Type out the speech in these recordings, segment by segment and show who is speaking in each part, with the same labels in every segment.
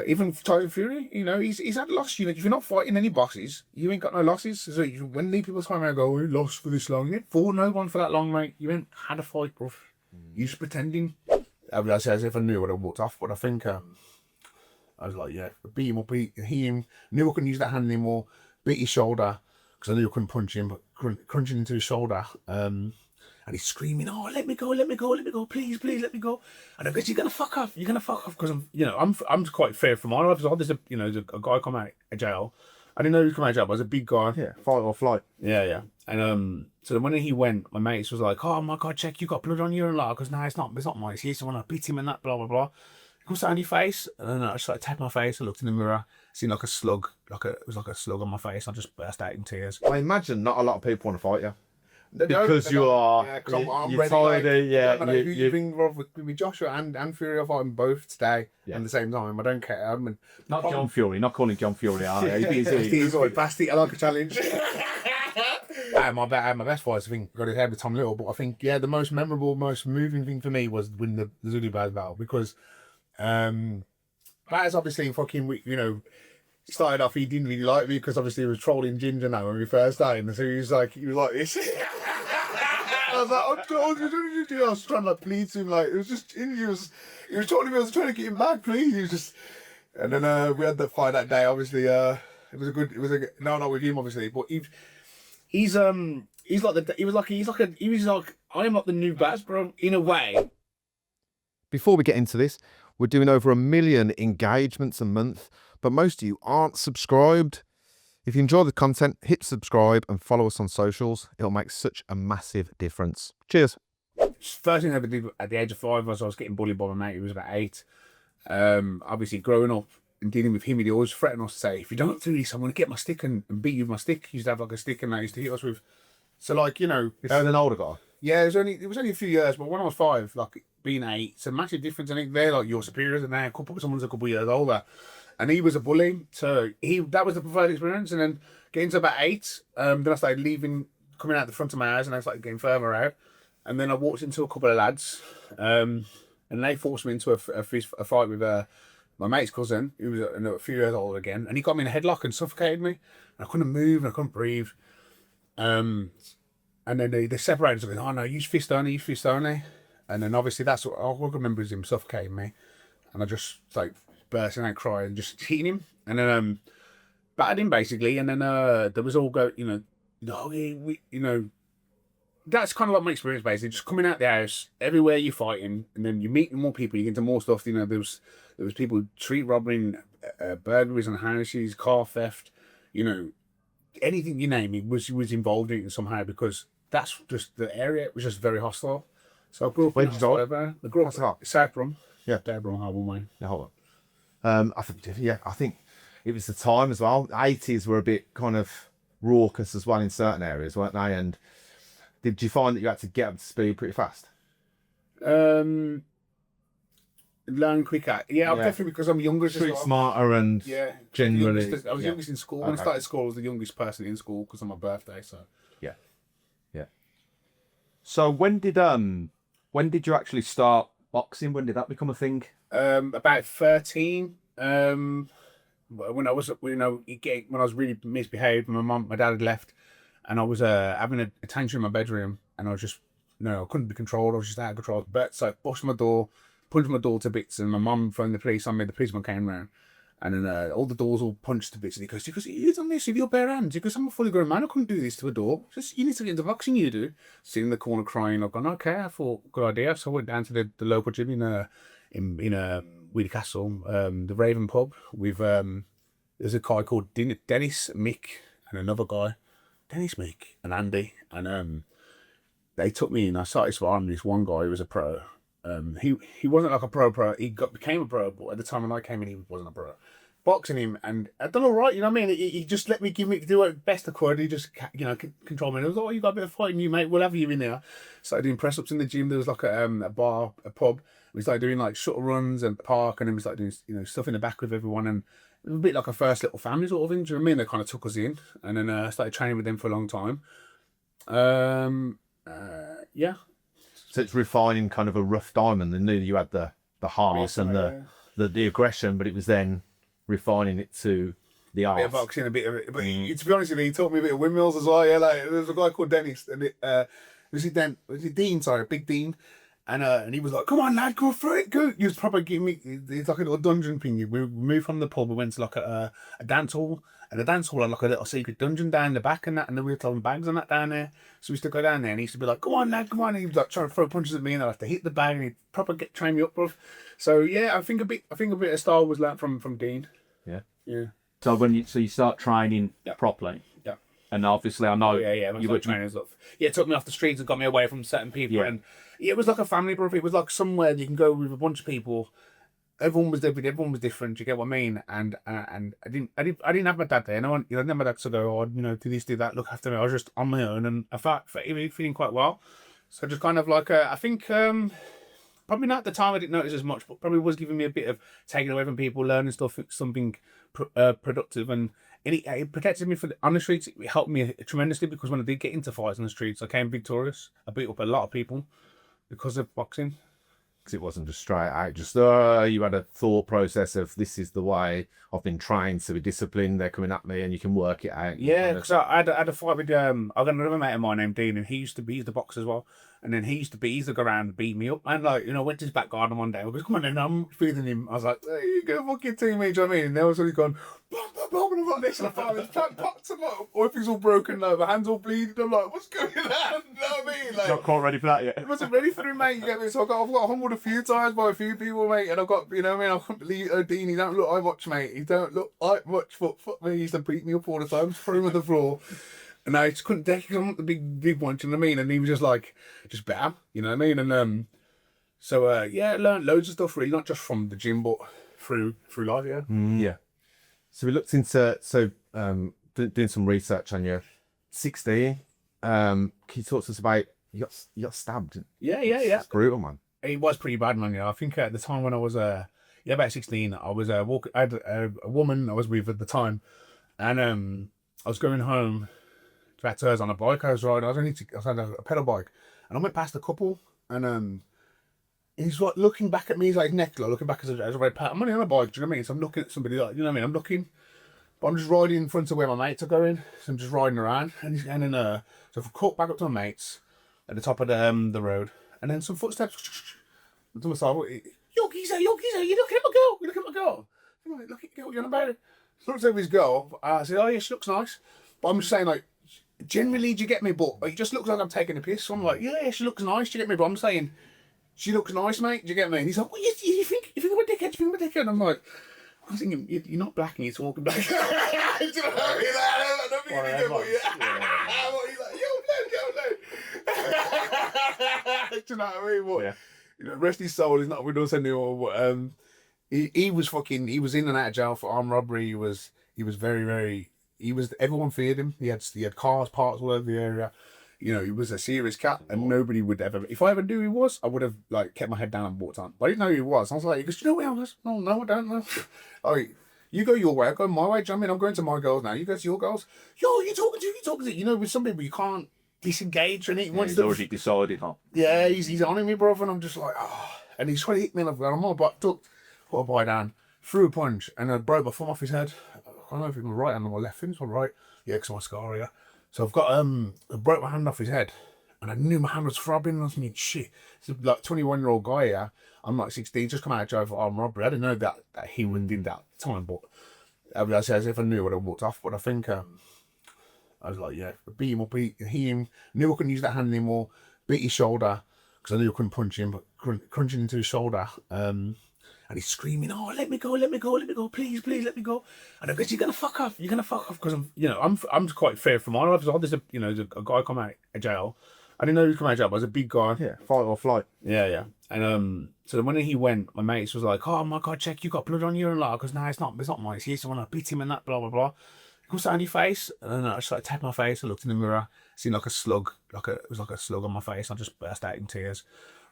Speaker 1: Even Tyler Fury, you know, he's had loss. You know, if you're not fighting any bosses, you ain't got no losses. So when the people come around and go, "We lost for this long," you ain't fought no one for that long, mate. You ain't had a fight, bro. You're just pretending. I mean, I say as if I knew what I walked off, but I think I was like, yeah, beat him up, beat him. Knew I couldn't use that hand anymore. Beat his shoulder because I knew I couldn't punch him, but crunching into his shoulder. And he's screaming, "Oh, let me go, let me go, let me go, please, please, let me go." And I go, "You're gonna fuck off, you're gonna fuck off," because I'm quite fair for my life. So there's a guy come out of jail. I didn't know he was coming out of jail, but I was a big guy.
Speaker 2: Yeah, fight or flight.
Speaker 1: Yeah. And so when he went, my mates was like, "Oh my god, check, you got blood on you," and like, because no, it's not mine. It's his. When I beat him and that, blah blah blah. He comes down your face, and then I just like tapped my face. I looked in the mirror, seen like a slug, it was like a slug on my face. I just burst out in tears.
Speaker 2: I imagine not a lot of people want to fight you. Because you're tidy,
Speaker 1: you bring with me, Joshua and Fury. I'll fight them both today at the same time. I don't care.
Speaker 2: Not John Fury, not calling John Fury out.
Speaker 1: He's always bastard. I like a challenge. I had my best fights, I think, got his head with Tom Little, but I think the most memorable, most moving thing for me was winning the Zulu Baz battle, because Baz obviously fucking, you know, started off, he didn't really like me because obviously he was trolling Ginger now when we first started, and so he was like this. I was like, I was trying to like plead to him, like it was just he was talking to me, I was trying to get him back, please. He was just, and then we had that fight that day. Obviously, not with him obviously, but he's like I am like the new Baz, bro, in a way.
Speaker 2: Before we get into this, we're doing over 1 million engagements a month, but most of you aren't subscribed. If you enjoy the content, hit subscribe and follow us on socials. It'll make such a massive difference. Cheers.
Speaker 1: First thing I ever did at the age of 5 was I was getting bullied by my mate who was about 8. Obviously, growing up and dealing with him, he'd always threaten us to say, "If you don't do this, I'm going to get my stick and beat you with my stick." He used to have like a stick and that used to hit us with. So like, you know.
Speaker 2: Better than an older guy?
Speaker 1: Yeah, it was only a few years, but when I was 5, like being 8, it's a massive difference. I think they're like your superiors and they're someone's a couple of years older. And he was a bully, so that was the preferred experience. And then getting to about 8, then I started coming out the front of my house, and I started getting further out. And then I walked into a couple of lads, and they forced me into a fight with my mate's cousin, who was a few years older again, and he got me in a headlock and suffocated me. And I couldn't move, and I couldn't breathe. And then they separated, going, "Oh no, use fist only, use fist only." And then obviously that's what I remember, is him suffocating me, and I just like bursting out crying, just hitting him, and then battered him basically. And then there was all that's kind of like my experience basically, just coming out the house, everywhere you're fighting, and then you meet more people, you get into more stuff. You know, there was people street robbing, burglaries on houses, car theft, you know, anything you name it was involved in it somehow, because that's just the area. It was just very hostile. So I grew up in South Brum.
Speaker 2: Yeah.
Speaker 1: Brum, Harbour Way.
Speaker 2: Yeah, hold on. I think it was the time as well. 80s were a bit kind of raucous as well in certain areas, weren't they? And did you find that you had to get up to speed pretty fast?
Speaker 1: Learn quicker. Yeah, definitely, because I'm younger.
Speaker 2: Street smarter and generally.
Speaker 1: I was youngest in school. When I started school, I was the youngest person in school because of my birthday. So
Speaker 2: yeah. So when did you actually start boxing? When did that become a thing?
Speaker 1: About 13. When I was when I was really misbehaved, my dad had left, and I was having a tantrum in my bedroom, and I was just I couldn't be controlled. I was just out of control. But so I pushed my door, punched my door to bits, and my mum phoned the police on me. The policeman came round, and then all the doors all punched to bits. And he goes, "You done this with your bare hands?" He goes, "I'm a fully grown man. I couldn't do this to a door. Just you need to get into boxing. You do." Sitting in the corner crying. I've gone, "Okay." I thought, good idea. So I went down to the local gym in Weedy Castle, the Raven pub with there's a guy called Dennis, Mick, and another guy, Dennis, Mick, and Andy, and they took me and I started sparring with this one guy who was a pro. He wasn't like a pro. He became a pro, but at the time when I came in, he wasn't a pro. Boxing him, and I'd done all right. You know what I mean? He just let me do it best I could. He just control me. And I was like, "Oh, you got a bit of fighting, you mate. We'll have you in there." Started doing press ups in the gym. There was like a pub. We started doing like shuttle runs and park, and then we started doing stuff in the back with everyone, and it was a bit like a first little family sort of thing. Do you know what I mean? They kind of took us in, and then I started training with them for a long time. Yeah.
Speaker 2: So it's refining kind of a rough diamond. They knew you had the harness and the the aggression, but it was then refining it to the art.
Speaker 1: bit of boxing, a bit of it. But to be honest with you, he taught me a bit of windmills as well. Yeah, like there was a guy called Dennis, and was it Dean? Sorry, Big Dean. And he was like, "Come on, lad, go for it, go." He was probably giving me. It's like a little dungeon thing. We moved from the pub. We went to like a dance hall, and the dance hall had like a little secret dungeon down the back and that, and then we were throwing bags and that down there. So we used to go down there, and he used to be like, "Come on, lad, come on." And he was like trying to throw punches at me, and I have to hit the bag, and he'd proper train me up, bro. So yeah, I think a bit of style was learnt from Dean.
Speaker 2: Yeah.
Speaker 1: Yeah.
Speaker 3: So you start training properly.
Speaker 1: Yeah.
Speaker 3: And obviously I know
Speaker 1: You were training and stuff. Yeah, it took me off the streets and got me away from certain people.
Speaker 3: Yeah.
Speaker 1: And it was like a family, bro. It was like somewhere you can go with a bunch of people. Everyone was different. Everyone was different. You get what I mean? And I didn't have my dad there. No one, I didn't have my dad to go, do this, do that, look after me. I was just on my own, and I felt feeling quite well. So just kind of like I think probably not at the time I didn't notice as much, but probably was giving me a bit of taking away from people, learning stuff, something productive, and it protected me on the streets. It helped me tremendously because when I did get into fights on the streets, I came victorious. I beat up a lot of people because of boxing.
Speaker 2: Because it wasn't just straight out, just you had a thought process of this is the way I've been trained to be disciplined. They're coming at me, and you can work it out.
Speaker 1: Yeah, because I had a fight with I got another mate of mine named Dean, and he's the boxer as well. And then he used to go around and beat me up. And like, went to his back garden one day. I was, come on, then I'm feeding him. I was like, hey, you go fucking teammate, do you know what I mean? And they was really going, blah, blah, blah, and I'm like this, and I thought, his pots, and like, or if he's all broken, like, my hands all bleeding. I'm like, what's going on? You know what I mean? Like,
Speaker 3: not quite ready for that yet.
Speaker 1: I wasn't ready for him, mate. You get me? So I've got humbled a few times by a few people, mate. And I've got, you know what I mean? I can't believe Dean, he don't look like much, mate. He don't look like much. Fuck me, he used to beat me up all the time, throw him on the floor. And I just couldn't take it. I'm not the big one, do you know what I mean? And he was just like, just bam, you know what I mean? And so yeah, learned loads of stuff really, not just from the gym, but through life, yeah.
Speaker 2: Yeah. So we looked into doing some research on you. 16. Can you talk to us about you got stabbed?
Speaker 1: Yeah.
Speaker 2: It's brutal, man.
Speaker 1: It was pretty bad, man. I think at the time when I was about 16, I was walking. I had a woman I was with at the time, and I was going home. About 2 hours on a bike. I was riding. I had a pedal bike, and I went past a couple, and he's like looking back at me. He's like neck, like looking back as I ride past. I'm only on a bike. Do you know what I mean? So I'm looking at somebody, like, you know what I mean? I'm looking, but I'm just riding in front of where my mates are going. So I'm just riding around, and then so I've caught back up to my mates at the top of the road, and then some footsteps. To my side, yo, geezer, you looking at my girl? You looking at my girl? I'm like, look at your girl. You're on about it. So looks over his girl. I said, oh yeah, she looks nice, but I'm just saying like. Generally, do you get me? But it just looks like I'm taking a piss. So I'm like, yeah, she looks nice. Do you get me? But I'm saying, she looks nice, mate. Do you get me? And he's like, well, you think I'm a dickhead? You think I'm a dickhead? And I'm like, I was thinking, you're not black and you're talking black. Do you know what I mean? I don't think you get what do you know what I mean? But, rest his soul, he's not with us anymore. But he was in and out of jail for armed robbery. He was very, very. Everyone feared him. He had cars parked all over the area. He was a serious cat, and nobody would ever. If I ever knew who he was, I would have like kept my head down and walked on. But I didn't know who he was. I was like, he goes, do you know where I was? No, I don't know. Like, you go your way, I go my way. Do you know what I mean? I'm going to my girls now. You go to your girls. Yo, you talking to? With some people you can't disengage, and he wants
Speaker 3: to. He's already decided, huh?
Speaker 1: Yeah, he's on me, bro, and I'm just like, and he's trying to hit me, and I've got him on, but put a bite down, threw a punch, and I broke my thumb off his head. I don't know if it's my right hand or my left hand. It's my right. Yeah, because of my scar here. So I've got I broke my hand off his head, and I knew my hand was throbbing. And I was thinking, shit, it's like 21-year-old guy here. I'm like 16, just come out of jail for armed robbery. I didn't know that he went in that time, but as if I knew, I would have walked off. But I think I was like, yeah, beat him up, hit him. Knew I couldn't use that hand anymore. Beat his shoulder because I knew I couldn't punch him, but crunching into his shoulder. And he's screaming, oh, let me go, please, let me go. And I guess you're going to fuck off. Because I'm quite fair for my life. So there's a guy come out of jail. I didn't know he was coming out of jail, but I was a big guy.
Speaker 2: Yeah, fight or flight.
Speaker 1: Yeah. And so then when he went, my mates was like, oh my God, check, you got blood on you. And like, because no, it's not mine. It's used to when I beat him and that, blah, blah, blah. He comes down your face. And then I just like tapped my face. I looked in the mirror, seen like a slug, it was like a slug on my face. I just burst out in tears.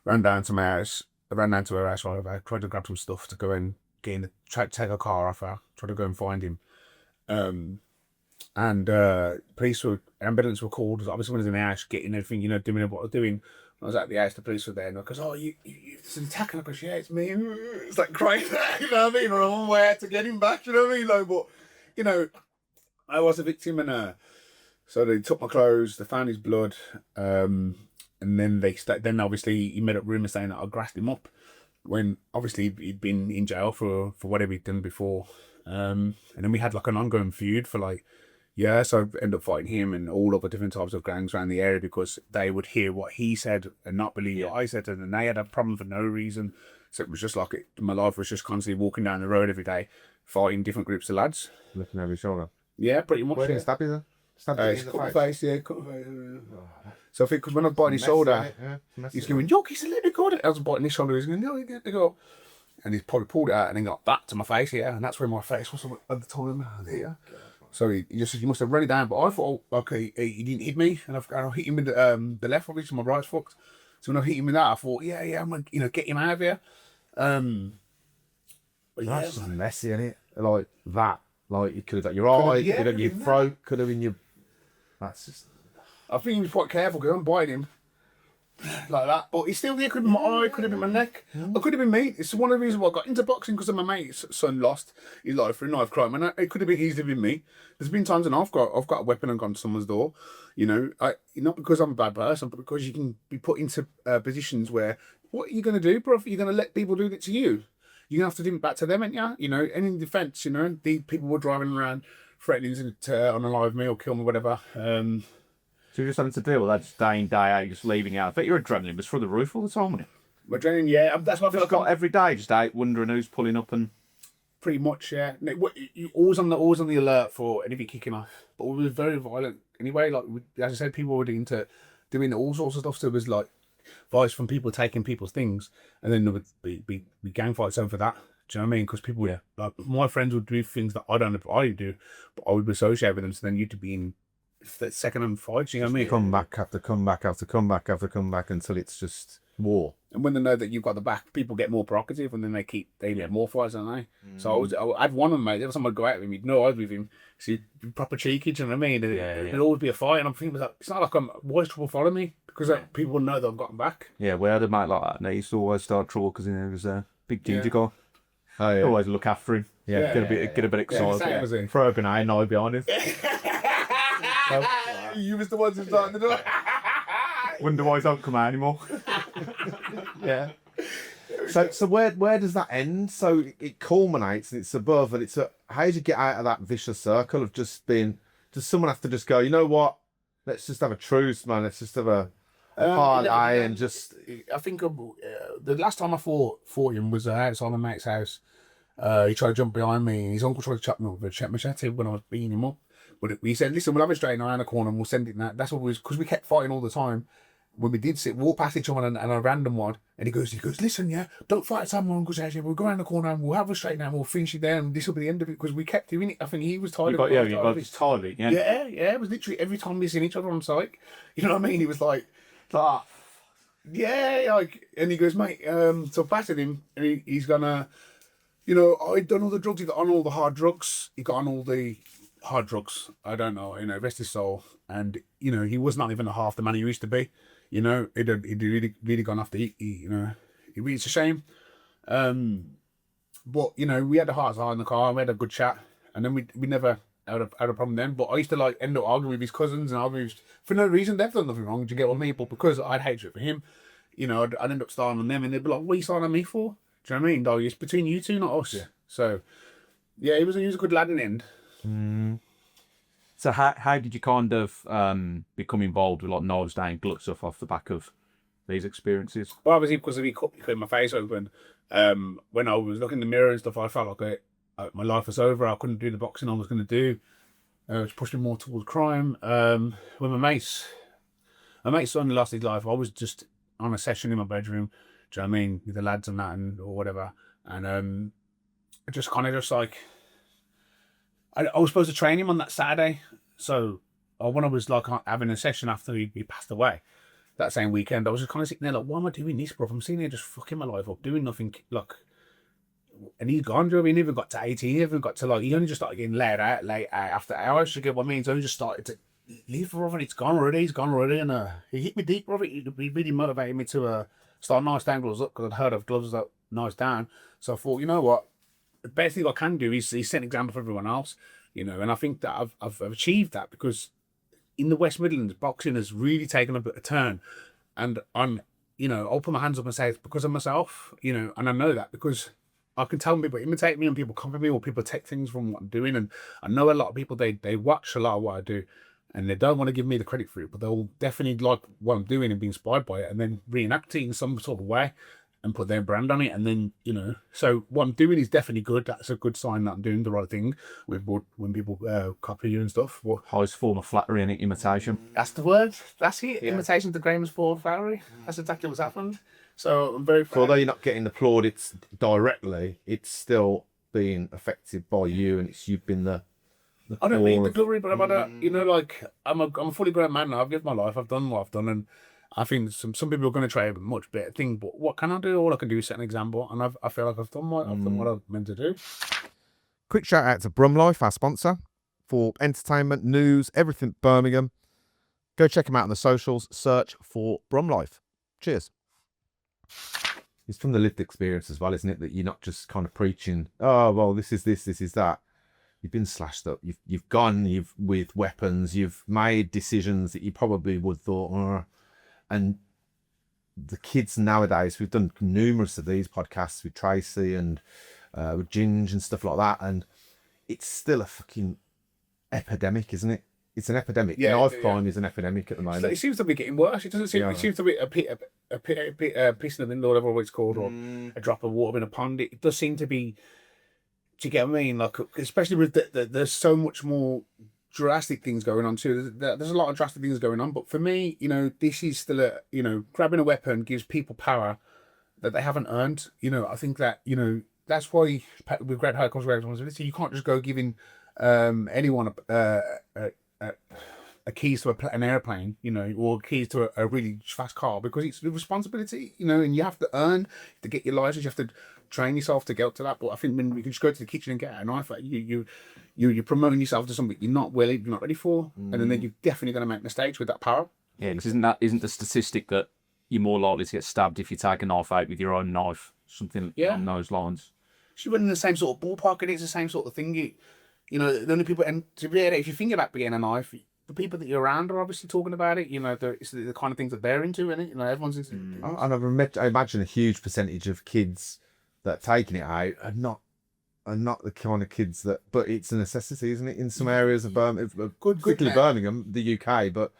Speaker 1: Ran down to my house. I ran down to her house, right? I tried to grab some stuff to go and try to take a car off her, try to go and find him. And ambulance were called. Obviously, when I was in the house, getting everything, doing what I was doing. I was at the house, the police were there, and I goes, "Oh, it's an attack," and I goes, "Yeah, it's me." It's like crying, you know what I mean? Or I'm on my way out to get him back, you know what I mean? Like, but you know, I was a victim, and so they took my clothes, they found his blood, and then then obviously he made up rumours saying that I grassed him up, when obviously he'd been in jail for whatever he'd done before, and then we had like an ongoing feud for like. Yeah, so I ended up fighting him and all other different types of gangs around the area because they would hear what he said and not believe what I said, and then they had a problem for no reason. So it was just like my life was just constantly walking down the road every day, fighting different groups of lads.
Speaker 2: Looking over his shoulder.
Speaker 1: Yeah, pretty much.
Speaker 2: Where did he stab you then? Stabbed you in the
Speaker 1: cut my
Speaker 2: face?
Speaker 1: face, yeah, cut my face. So I think because when I was biting his shoulder, he's going, "Yo, he's a little good." I was biting his shoulder, he's going, "No, you get to go." And he's probably pulled it out and then got back to my face, yeah, and that's where my face was at the time. Yeah. So he just said, "You must have run it down," but I thought, oh, okay, he didn't hit me, and I hit him with the left, obviously my right's fucked. So when I hit him with that, I thought, yeah, I'm gonna, get him out of here. But
Speaker 2: That's
Speaker 1: yeah,
Speaker 2: just messy, isn't it? Like that. Like you could have got your eye, could have got your throat, could have been your. That's just.
Speaker 1: I think he was quite careful because I'm biting him like that. But he's still there. Could have been my eye, could have been my neck. It could have been me. It's one of the reasons why I got into boxing, because of my mate's son lost his life for a knife crime, and it could have been easily been me. There's been times when I've got a weapon and gone to someone's door. You know, not because I'm a bad person, but because you can be put into positions where what are you going to do, bro? You're going to let people do it to you. You're going to have to do it back to them, ain't you? You know, and in defence, you know, these people were driving around threatening to unalive me or kill me, whatever.
Speaker 3: So you're just having to deal with that just day in, day out, just leaving out. I bet your adrenaline was through the roof all the time, wasn't it?
Speaker 1: My adrenaline, yeah, that's what I feel like.
Speaker 3: Got every day just out wondering who's pulling up and.
Speaker 1: Pretty much, yeah. You always on the alert for anything kicking off. But we were very violent anyway. Like as I said, people were into doing all sorts of stuff. So it was like advice from people taking people's things, and then there would be gang fights over that. Do you know what I mean? Because people would, like my friends would do things that I do, but I would associate with them. So then you'd be in second-hand fights. You know what I mean?
Speaker 2: Comeback after comeback after comeback after comeback until it's just war.
Speaker 1: And when they know that you've got the back, people get more provocative, and then they get more fights, don't they? So I had one of them, mate. Every time I'd go out with him, he'd know I was with him. So he'd be proper cheeky, do you know what I mean? There'd always be a fight, and I'm thinking, it's not like why is trouble following me? Because people will know that I've gotten back.
Speaker 3: Yeah, we had a mate like that, and they used to always start trouble because he was a big ginger guy.
Speaker 2: Oh yeah.
Speaker 3: Always look after him.
Speaker 2: Yeah.
Speaker 3: Get a bit excited.
Speaker 1: same as him.
Speaker 3: Throw a grenade and hide behind him.
Speaker 1: You was the ones who started the door.
Speaker 2: Wonder why he don't come out anymore. Yeah. So where does that end? So it culminates and it's above, and how do you get out of that vicious circle of just being? Does someone have to just go, you know what? Let's just have a truce, man. Let's just have a party and just.
Speaker 1: I think the last time I fought him was outside my mate's house. He tried to jump behind me, and his uncle tried to chop me up with a machete when I was beating him up. But he said, "Listen, we'll have a straight eye in the corner, and we'll send it." That's what we was, because we kept fighting all the time. When we did walk past each other and a random one, and he goes, "Listen, yeah, don't fight at someone because actually we'll go around the corner and we'll have a straight now and we'll finish it there, and this will be the end of it," because we kept doing it. I think he was tired of it.
Speaker 3: You got this tired of it, yeah.
Speaker 1: Yeah. It was literally every time we seen each other on site. You know what I mean? He was like, yeah, like, and he goes, "Mate," so I battered him, and he's gonna, you know, I'd done all the drugs. He got on all the hard drugs. He got on all the hard drugs. I don't know, you know, rest his soul. And you know, he was not even half the man he used to be. You know, he'd really gone off the eat. You know, it's a shame. But you know, we had the hearts high in the car. We had a good chat, and then we never had a problem then. But I used to like end up arguing with his cousins and arguing for no reason. They've done nothing wrong. Do you get what I mean? But because I'd hatred for him, you know, I'd end up starting on them, and they'd be like, "What are you starting on me for?" Do you know what I mean? Dog, it's between you two, not us. Yeah. So, yeah, he was a good lad in the end.
Speaker 3: So how did you kind of become involved with like knives down, glut stuff off the back of these experiences?
Speaker 1: Well, obviously because he cut my face open. When I was looking in the mirror and stuff, I felt like my life was over. I couldn't do the boxing I was going to do. Which pushed me more towards crime. With my mate's son lost his life. I was just on a session in my bedroom. Do you know what I mean? With the lads and that or whatever. And just kind of just like, I was supposed to train him on that Saturday. So when I was like having a session after he passed away that same weekend, I was just kind of sitting there like, why am I doing this, bro? I'm sitting here just fucking my life up, doing nothing. Like, and he's gone, Joe. He never got to 18. He never got to he only just started getting laid out after hours. You get what I mean? So he just started to leave, brother. It's gone already. It's gone already. And he hit me deep, brother. He really motivated me to start nice down gloves up because I'd heard of gloves that nice down. So I thought, you know what, the best thing I can do is set an example for everyone else. And I think that I've achieved that because in the West Midlands, boxing has really taken a bit of a turn, and I'll put my hands up and say it's because of myself, and I know that because I can tell when people imitate me and people copy me or people take things from what I'm doing, and I know a lot of people they watch a lot of what I do, and they don't want to give me the credit for it, but they'll definitely like what I'm doing and be inspired by it, and then reenact it in some sort of way and put their brand on it, and then so what I'm doing is definitely good. That's a good sign that I'm doing the right thing with when people copy you and stuff. But
Speaker 3: Highest form of flattery and imitation.
Speaker 1: that's the word. That's it. Yeah. Imitation to Graham's form of flattery. That's exactly what's happened. So I'm very.
Speaker 2: So although you're not getting the plaudits directly, it's still being affected by you, and you've been the.
Speaker 1: I don't need the glory, but I'm a fully grown man now. I've lived my life. I've done what I've done, and I think some people are going to try a much better thing. But what can I do? All I can do is set an example, and I feel like I've done what I've meant to do.
Speaker 2: Quick shout out to Brum Life, our sponsor, for entertainment, news, everything Birmingham. Go check them out on the socials. Search for Brum Life. Cheers. It's from the lived experience as well, isn't it? That you're not just kind of preaching, oh, well, this is this is that. You've been slashed up. You've gone with weapons. You've made decisions that you probably would thought, and the kids nowadays, we've done numerous of these podcasts with Tracy and with Ginge and stuff like that, and it's still a fucking epidemic, isn't it? It's an epidemic.
Speaker 1: Yeah,
Speaker 2: Knife crime is an epidemic at the moment.
Speaker 1: It seems to be getting worse. It doesn't seem. It seems to be a piece in the wind, or whatever it's called, or a drop of water in a pond. It does seem to be. Do you get what I mean? Like, especially with there's so much more drastic things going on too. There's a lot of drastic things going on, but for me, this is still grabbing a weapon gives people power that they haven't earned. I think that that's why with great high comes great responsibility. You can't just go giving anyone a keys to an airplane, or keys to a really fast car, because it's a responsibility, and you have to earn to get your license. You have to train yourself to get up to that. But I think when you can just go to the kitchen and get a knife, you're promoting yourself to something you're not ready for, and then you're definitely going to make mistakes with that power.
Speaker 3: Yeah, because isn't the statistic that you're more likely to get stabbed if you take a knife out with your own knife, something on those lines?
Speaker 1: She's running the same sort of ballpark, and it's the same sort of thing. The only people, and to be honest, if you think about getting a knife, the people that you're around are obviously talking about it. It's the kind of things that they're into, isn't it? Everyone's into it.
Speaker 2: And I imagine a huge percentage of kids that are taking it out are not the kind of kids that. But it's a necessity, isn't it? In some areas of Birmingham, particularly Birmingham, the UK, but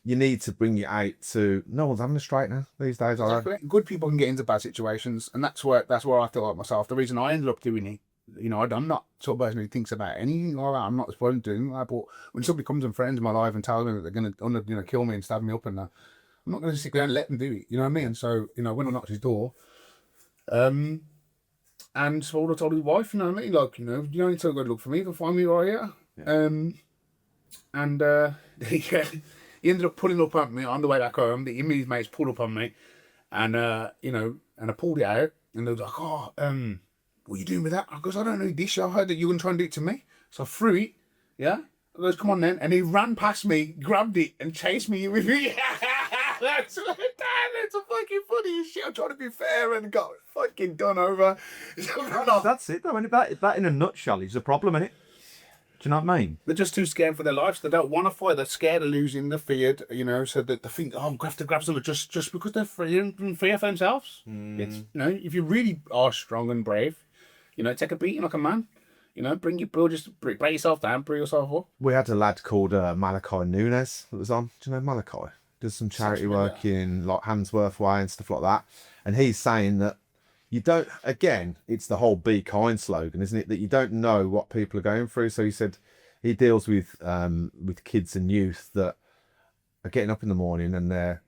Speaker 2: you need to bring it out to. No one's having a straight now these days.
Speaker 1: Exactly. Good people can get into bad situations, and that's where I feel like myself. The reason I ended up doing it. I'm not sort of person who thinks about anything like that. I'm not supposed to do that. But when somebody comes and friends in my life and tells me that they're going to kill me and stab me up, and I'm not going to sit there and let them do it. You know what I mean? So when I knocked his door, and so I told his wife, you know what I mean? Like, you don't need to go look for me. You can find me right here. Yeah. He ended up pulling up on me on the way back home. Him and his mates pulled up on me, and and I pulled it out, and they was like, "Oh, what are you doing with that?" I goes, "I don't know this. I heard that you were going to try and do it to me." So I threw it. Yeah. I goes, "Come on then." And he ran past me, grabbed it, and chased me with it. That's a fucking funny as shit. I'm trying to be fair and got fucking done over.
Speaker 3: That's it though. That in a nutshell is the problem, isn't it? Do you know what I mean?
Speaker 1: They're just too scared for their lives. They don't want to fight. They're scared of losing. They're feared, so that they think, oh, I'm going to have to grab someone just because they're fear for themselves. It's, if you really are strong and brave, take a beating like a man. Bring your bro, just break yourself down, bring yourself up.
Speaker 2: We had a lad called Malachi Nunes that was on. Do you know Malachi? Does some charity work in like Handsworth Way and stuff like that. And he's saying that you don't, again, it's the whole be kind slogan, isn't it? That you don't know what people are going through. So he said he deals with kids and youth that are getting up in the morning and they're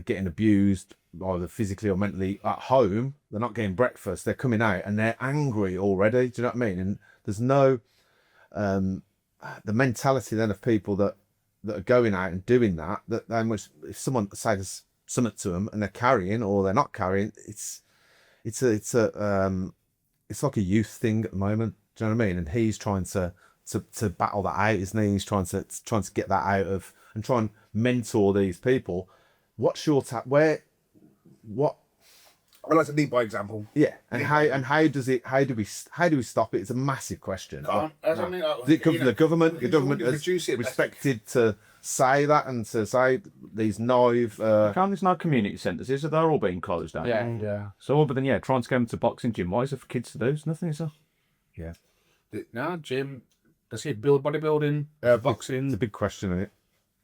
Speaker 2: getting abused either physically or mentally at home. They're not getting breakfast. They're coming out and they're angry already. Do you know what I mean? And there's no, the mentality then of people that are going out and doing that then if someone says something to them and they're carrying or they're not carrying, it's like a youth thing at the moment. Do you know what I mean? And he's trying to to battle that out, isn't he? He's trying to get that out of and try and mentor these people. What's your what?
Speaker 1: I like to lead by example.
Speaker 2: Yeah, and how do we stop it? It's a massive question.
Speaker 1: Can't.
Speaker 2: Does it come from the government? The government is respected to say that and to say these naive.
Speaker 3: There's no community centres, is there? They're all being closed down.
Speaker 1: Yeah.
Speaker 3: So, other than trying to get them to boxing gym. Why is it for kids to do? There's nothing, is there?
Speaker 2: Yeah.
Speaker 1: No, gym. That's it. Build bodybuilding, boxing.
Speaker 2: It's a big question, isn't it?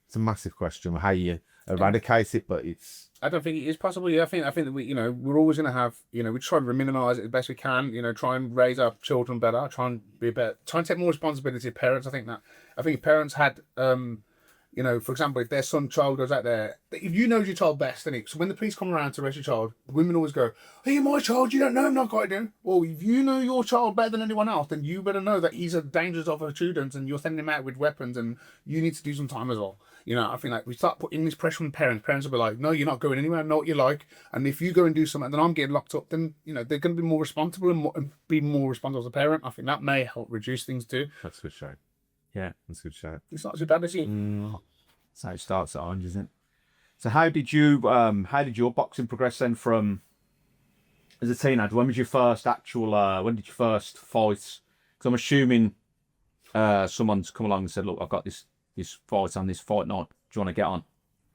Speaker 2: It's a massive question how you eradicate it, but it's.
Speaker 1: I don't think it is possible. Yeah, I think that we're always going to have, we try and minimise it as best we can. Try and raise our children better. Try and take more responsibility. Parents, I think if parents had, for example, if their child goes out there, if you know your child best, then so when the police come around to arrest your child, women always go, "Are you my child? You don't know him, not quite do." Well, if you know your child better than anyone else, then you better know that he's a dangerous of a student, and you're sending him out with weapons, and you need to do some time as well. I think we start putting this pressure on parents will be like, "No, you're not going anywhere. I know what you like, and if you go and do something, then I'm getting locked up." Then they're going to be more responsible and be more responsible as a parent. I think that may help reduce things too.
Speaker 2: That's a good shout.
Speaker 3: Yeah,
Speaker 2: that's a good shout.
Speaker 1: It's not so bad as it.
Speaker 3: That's how it starts at Orange, isn't it? So how did your boxing progress then from as a teenager? When was your first when did you first fight? Because I'm assuming someone's come along and said, "Look, I've got this fight on this fight night. Do you want to get on?"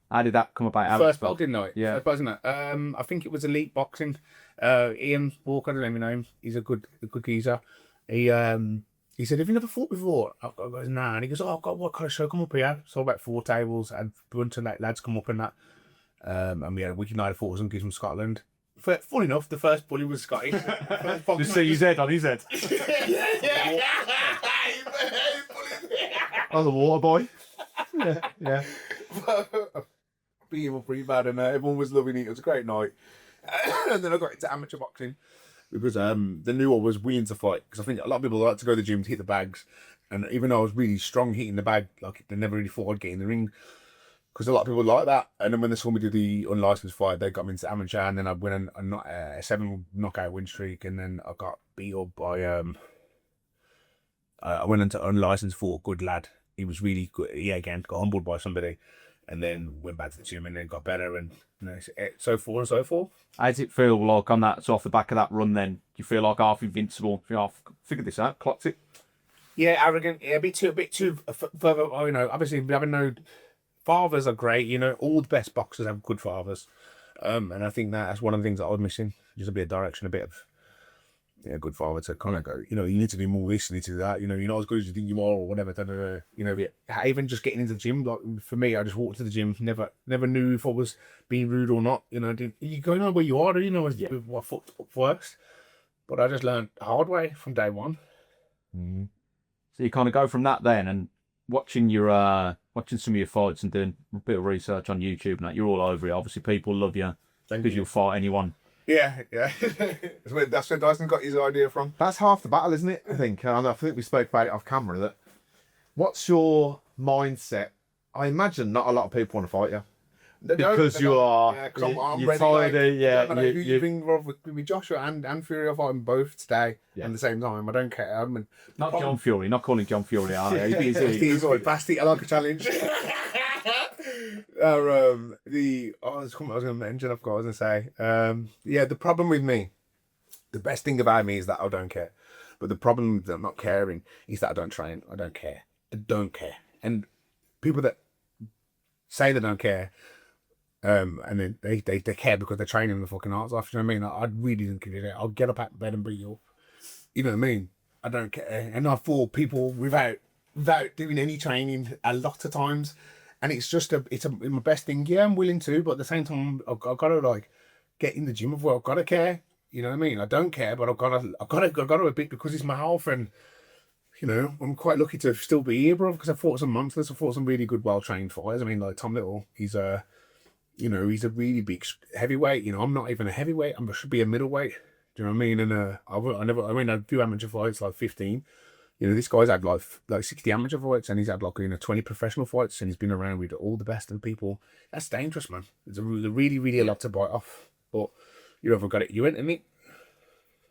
Speaker 3: How did that come about?
Speaker 1: First boxing night?
Speaker 3: Yeah.
Speaker 1: First boxing night. I think it was Elite Boxing. Ian Walker, I don't even know him. He's a good geezer. He said, "Have you never fought before?" I goes, "Nah." And he goes, "Oh, I've got what kind of show come up here?" So about 4 tables and a bunch of lads come up in that. And we had a wicked night of forts and gigs from Scotland. Funny enough, the first bully was Scottish.
Speaker 3: Just see his head on his head.
Speaker 2: Oh, the water boy. Yeah.
Speaker 1: Beat him up pretty bad, and everyone was loving it. It was a great night. And then I got into amateur boxing because the new one was weaning to fight. Because I think a lot of people like to go to the gym to hit the bags, and even though I was really strong hitting the bag, like they never really thought I'd get in the ring. Because a lot of people like that, and then when they saw me do the unlicensed fight, they got me into amateur, and then I went a 7 knockout win streak, and then I got beat up by I went into unlicensed for a good lad. He was really good. Yeah, again, got humbled by somebody, and then went back to the gym, and then got better, and so forth and so forth.
Speaker 3: How does it feel like on that? So off the back of that run, then do you feel like half invincible? You half figured this out, clocked it.
Speaker 1: Yeah, arrogant. Yeah, a bit too further. Obviously having no fathers are great. All the best boxers have good fathers, and I think that's one of the things that I was missing. Just a bit of direction, a bit of good father to kind of go. You need to do more this, you need to do that. You're not as good as you think you are, or whatever. Even just getting into the gym. Like for me, I just walked to the gym. Never knew if I was being rude or not. You go know where you are. What foot up first. But I just learned the hard way from day one.
Speaker 3: Mm-hmm. So you kind of go from that then, and watching some of your fights and doing a bit of research on YouTube and that, you're all over it. Obviously, people love you because you'll fight anyone.
Speaker 1: Yeah. That's where Dyson got his idea from.
Speaker 2: That's half the battle, isn't it? I think. And I think we spoke about it off camera. That. What's your mindset? I imagine not a lot of people want to fight you. Because you are. Yeah, because I'm ready. Tired,
Speaker 1: you bring with me, Joshua and Fury. I'll fight them both today at the same time. I don't care.
Speaker 3: Not John Fury. Not calling John Fury out.
Speaker 1: He's always bastard. I like a challenge. I was going to mention. I forgot what I was going to say. The problem with me, the best thing about me is that I don't care. But the problem with not caring is that I don't train. I don't care. And people that say they don't care, and then they care because they're training the fucking arts off. You know what I mean? I really don't give a shit. I'll get up out of bed and beat you up. You know what I mean? I don't care. And I fought people without doing any training a lot of times. And it's just it's my best thing. Yeah, I'm willing to, but at the same time, I've got to get in the gym as well. I've got to care. You know what I mean? I don't care, but I've got to a bit because it's my health, and I'm quite lucky to still be here, bro. Because I fought some monsters. I fought some really good, well-trained fighters. I mean, like Tom Little, he's a really big heavyweight. I'm not even a heavyweight. I should be a middleweight. Do you know what I mean? And I do amateur fights, like 15. This guy's had like 60 amateur fights, and he's had 20 professional fights, and he's been around with all the best of the people. That's dangerous, man. There's really, really a lot to bite off. But if I've got it, you into me.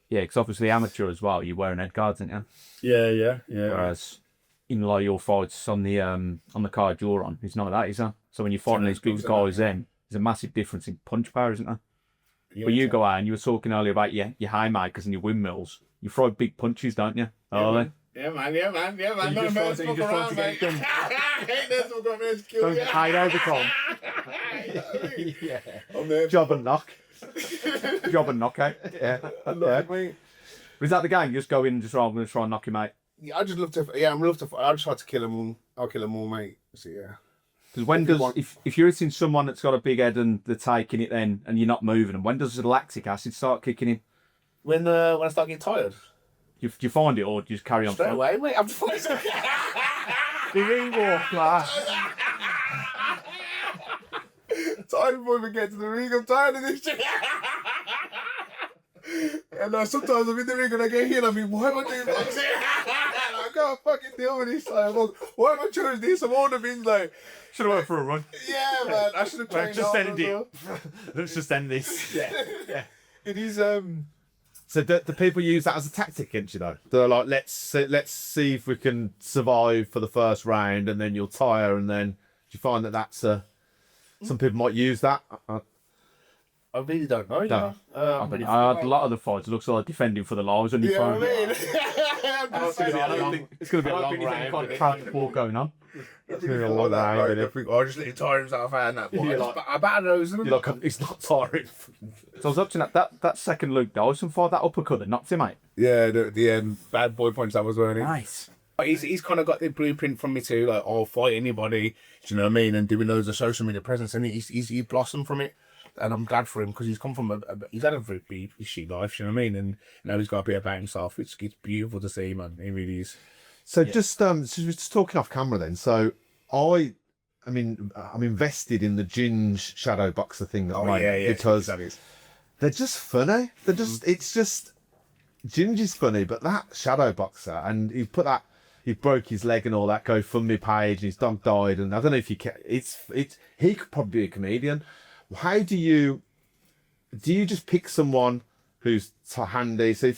Speaker 3: Yeah, because obviously amateur as well, you're wearing head guards, aren't you?
Speaker 1: Yeah.
Speaker 3: Whereas in like your fights on the card you're on. It's none of that, is there? So when you're fighting these big guys, then there's a massive difference in punch power, isn't there?
Speaker 1: Yeah,
Speaker 3: But you go out and you were talking earlier about your haymakers and your windmills. You throw big punches, don't you?
Speaker 1: Yeah, man. Yeah, man.
Speaker 3: You just want to get them. Don't hide over Tom. Yeah. Job and knock. Job and knockout. Yeah. Is that the game? You just go in and just I'm going to try and knock him out.
Speaker 1: Yeah, I just love to. Yeah, I'm love to. I just try to kill them all. I'll kill them all, mate. So yeah.
Speaker 3: Because when does if you're hitting someone that's got a big head and they're taking it then and you're not moving them, when does the lactic acid start kicking in?
Speaker 1: When I start getting tired.
Speaker 3: Do you find it or do you just carry on?
Speaker 1: Straight away, mate. I'm fine.
Speaker 3: The re-walk, lad.
Speaker 1: Tired before we get to the ring. I'm tired of this shit. And sometimes I'm in the ring and I get here and I mean, why am I doing this? I can't fucking deal with this. Like, why have I chosen this? I'm all been like,
Speaker 3: Should have went for a run.
Speaker 1: yeah, man. I should have trained
Speaker 3: Just
Speaker 1: harder
Speaker 3: end
Speaker 1: as
Speaker 3: it.
Speaker 1: well.
Speaker 3: Let's just end this.
Speaker 1: Yeah.
Speaker 2: It is. So do people use that as a tactic against you though? They're like, let's see if we can survive for the first round, and then you'll tire, and then do you find that that's some people might use that?
Speaker 1: I really don't know.
Speaker 3: No. I had a lot of the fights. It looks like defending for the lives on your
Speaker 1: Yeah, I
Speaker 3: phone.
Speaker 1: mean,
Speaker 3: I don't think it's going to be a long round. Kind of trash war going on.
Speaker 1: I just let it tire himself out and that. I battered those.
Speaker 3: You're like, it's not tiring. So I was up to that second Luke Dyson fight, that uppercut that knocked him out.
Speaker 1: Yeah, the bad boy punch that was wearing.
Speaker 3: Nice.
Speaker 1: He's kind of got the blueprint from me too. Like, I'll fight anybody. Do you know what I mean? And doing loads of social media presence, and he's blossomed from it. And I'm glad for him because he's come from he's had a very shitty life. Do you know what I mean? And now he's got to be about himself. It's beautiful to see, man. It really is.
Speaker 2: So just talking off camera then. So I mean, I'm invested in the Ginge shadow boxer thing that because they're just funny. They're just it's just Ginge is funny, but that shadow boxer and he broke his leg and all that GoFundMe page and his dog died and I don't know if he he could probably be a comedian. How do you just pick someone who's handy? So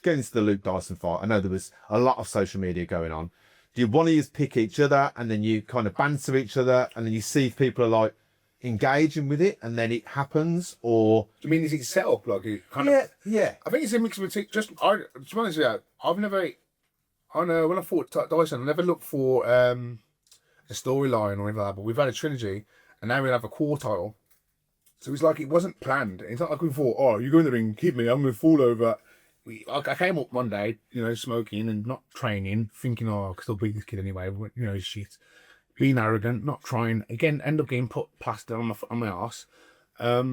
Speaker 2: going into the Luke Dyson fight, I know there was a lot of social media going on. Do you want to just pick each other and then you kind of banter each other and then you see if people are like engaging with it and then it happens, or
Speaker 1: Do you mean is it set up like it kind
Speaker 2: yeah,
Speaker 1: of?
Speaker 2: yeah.
Speaker 1: I think it's a mix between to be honest with you, I've never. I know when I fought Dyson, I never looked for a storyline or anything like that. But we've had a trilogy, and now we'll have a quartile. So it's like it wasn't planned. It's not like we thought, oh, you go in the ring, hit me, I'm going to fall over. I came up one day, smoking and not training, thinking, oh, I could still beat this kid anyway. Shit. Being arrogant, not trying. Again, end up getting put plaster on my arse. I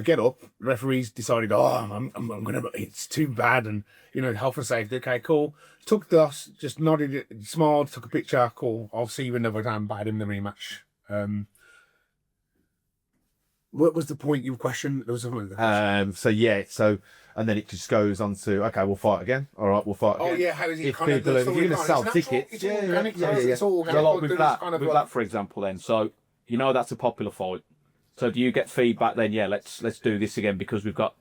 Speaker 1: get up, referees decided, I'm going to, it's too bad. And, health and safety, okay, cool. Took the dust, just nodded, smiled, took a picture, cool. I'll see you another time, bad in the rematch. What was the point you questioned? There was
Speaker 2: So and then it just goes on to okay, we'll fight again. All right, we'll fight again.
Speaker 1: Oh yeah, how is it?
Speaker 2: If people are going to sell tickets,
Speaker 1: it's all organic.
Speaker 3: So like with that, for example, then, so that's a popular fight. So do you get feedback then? Yeah, let's do this again because we've got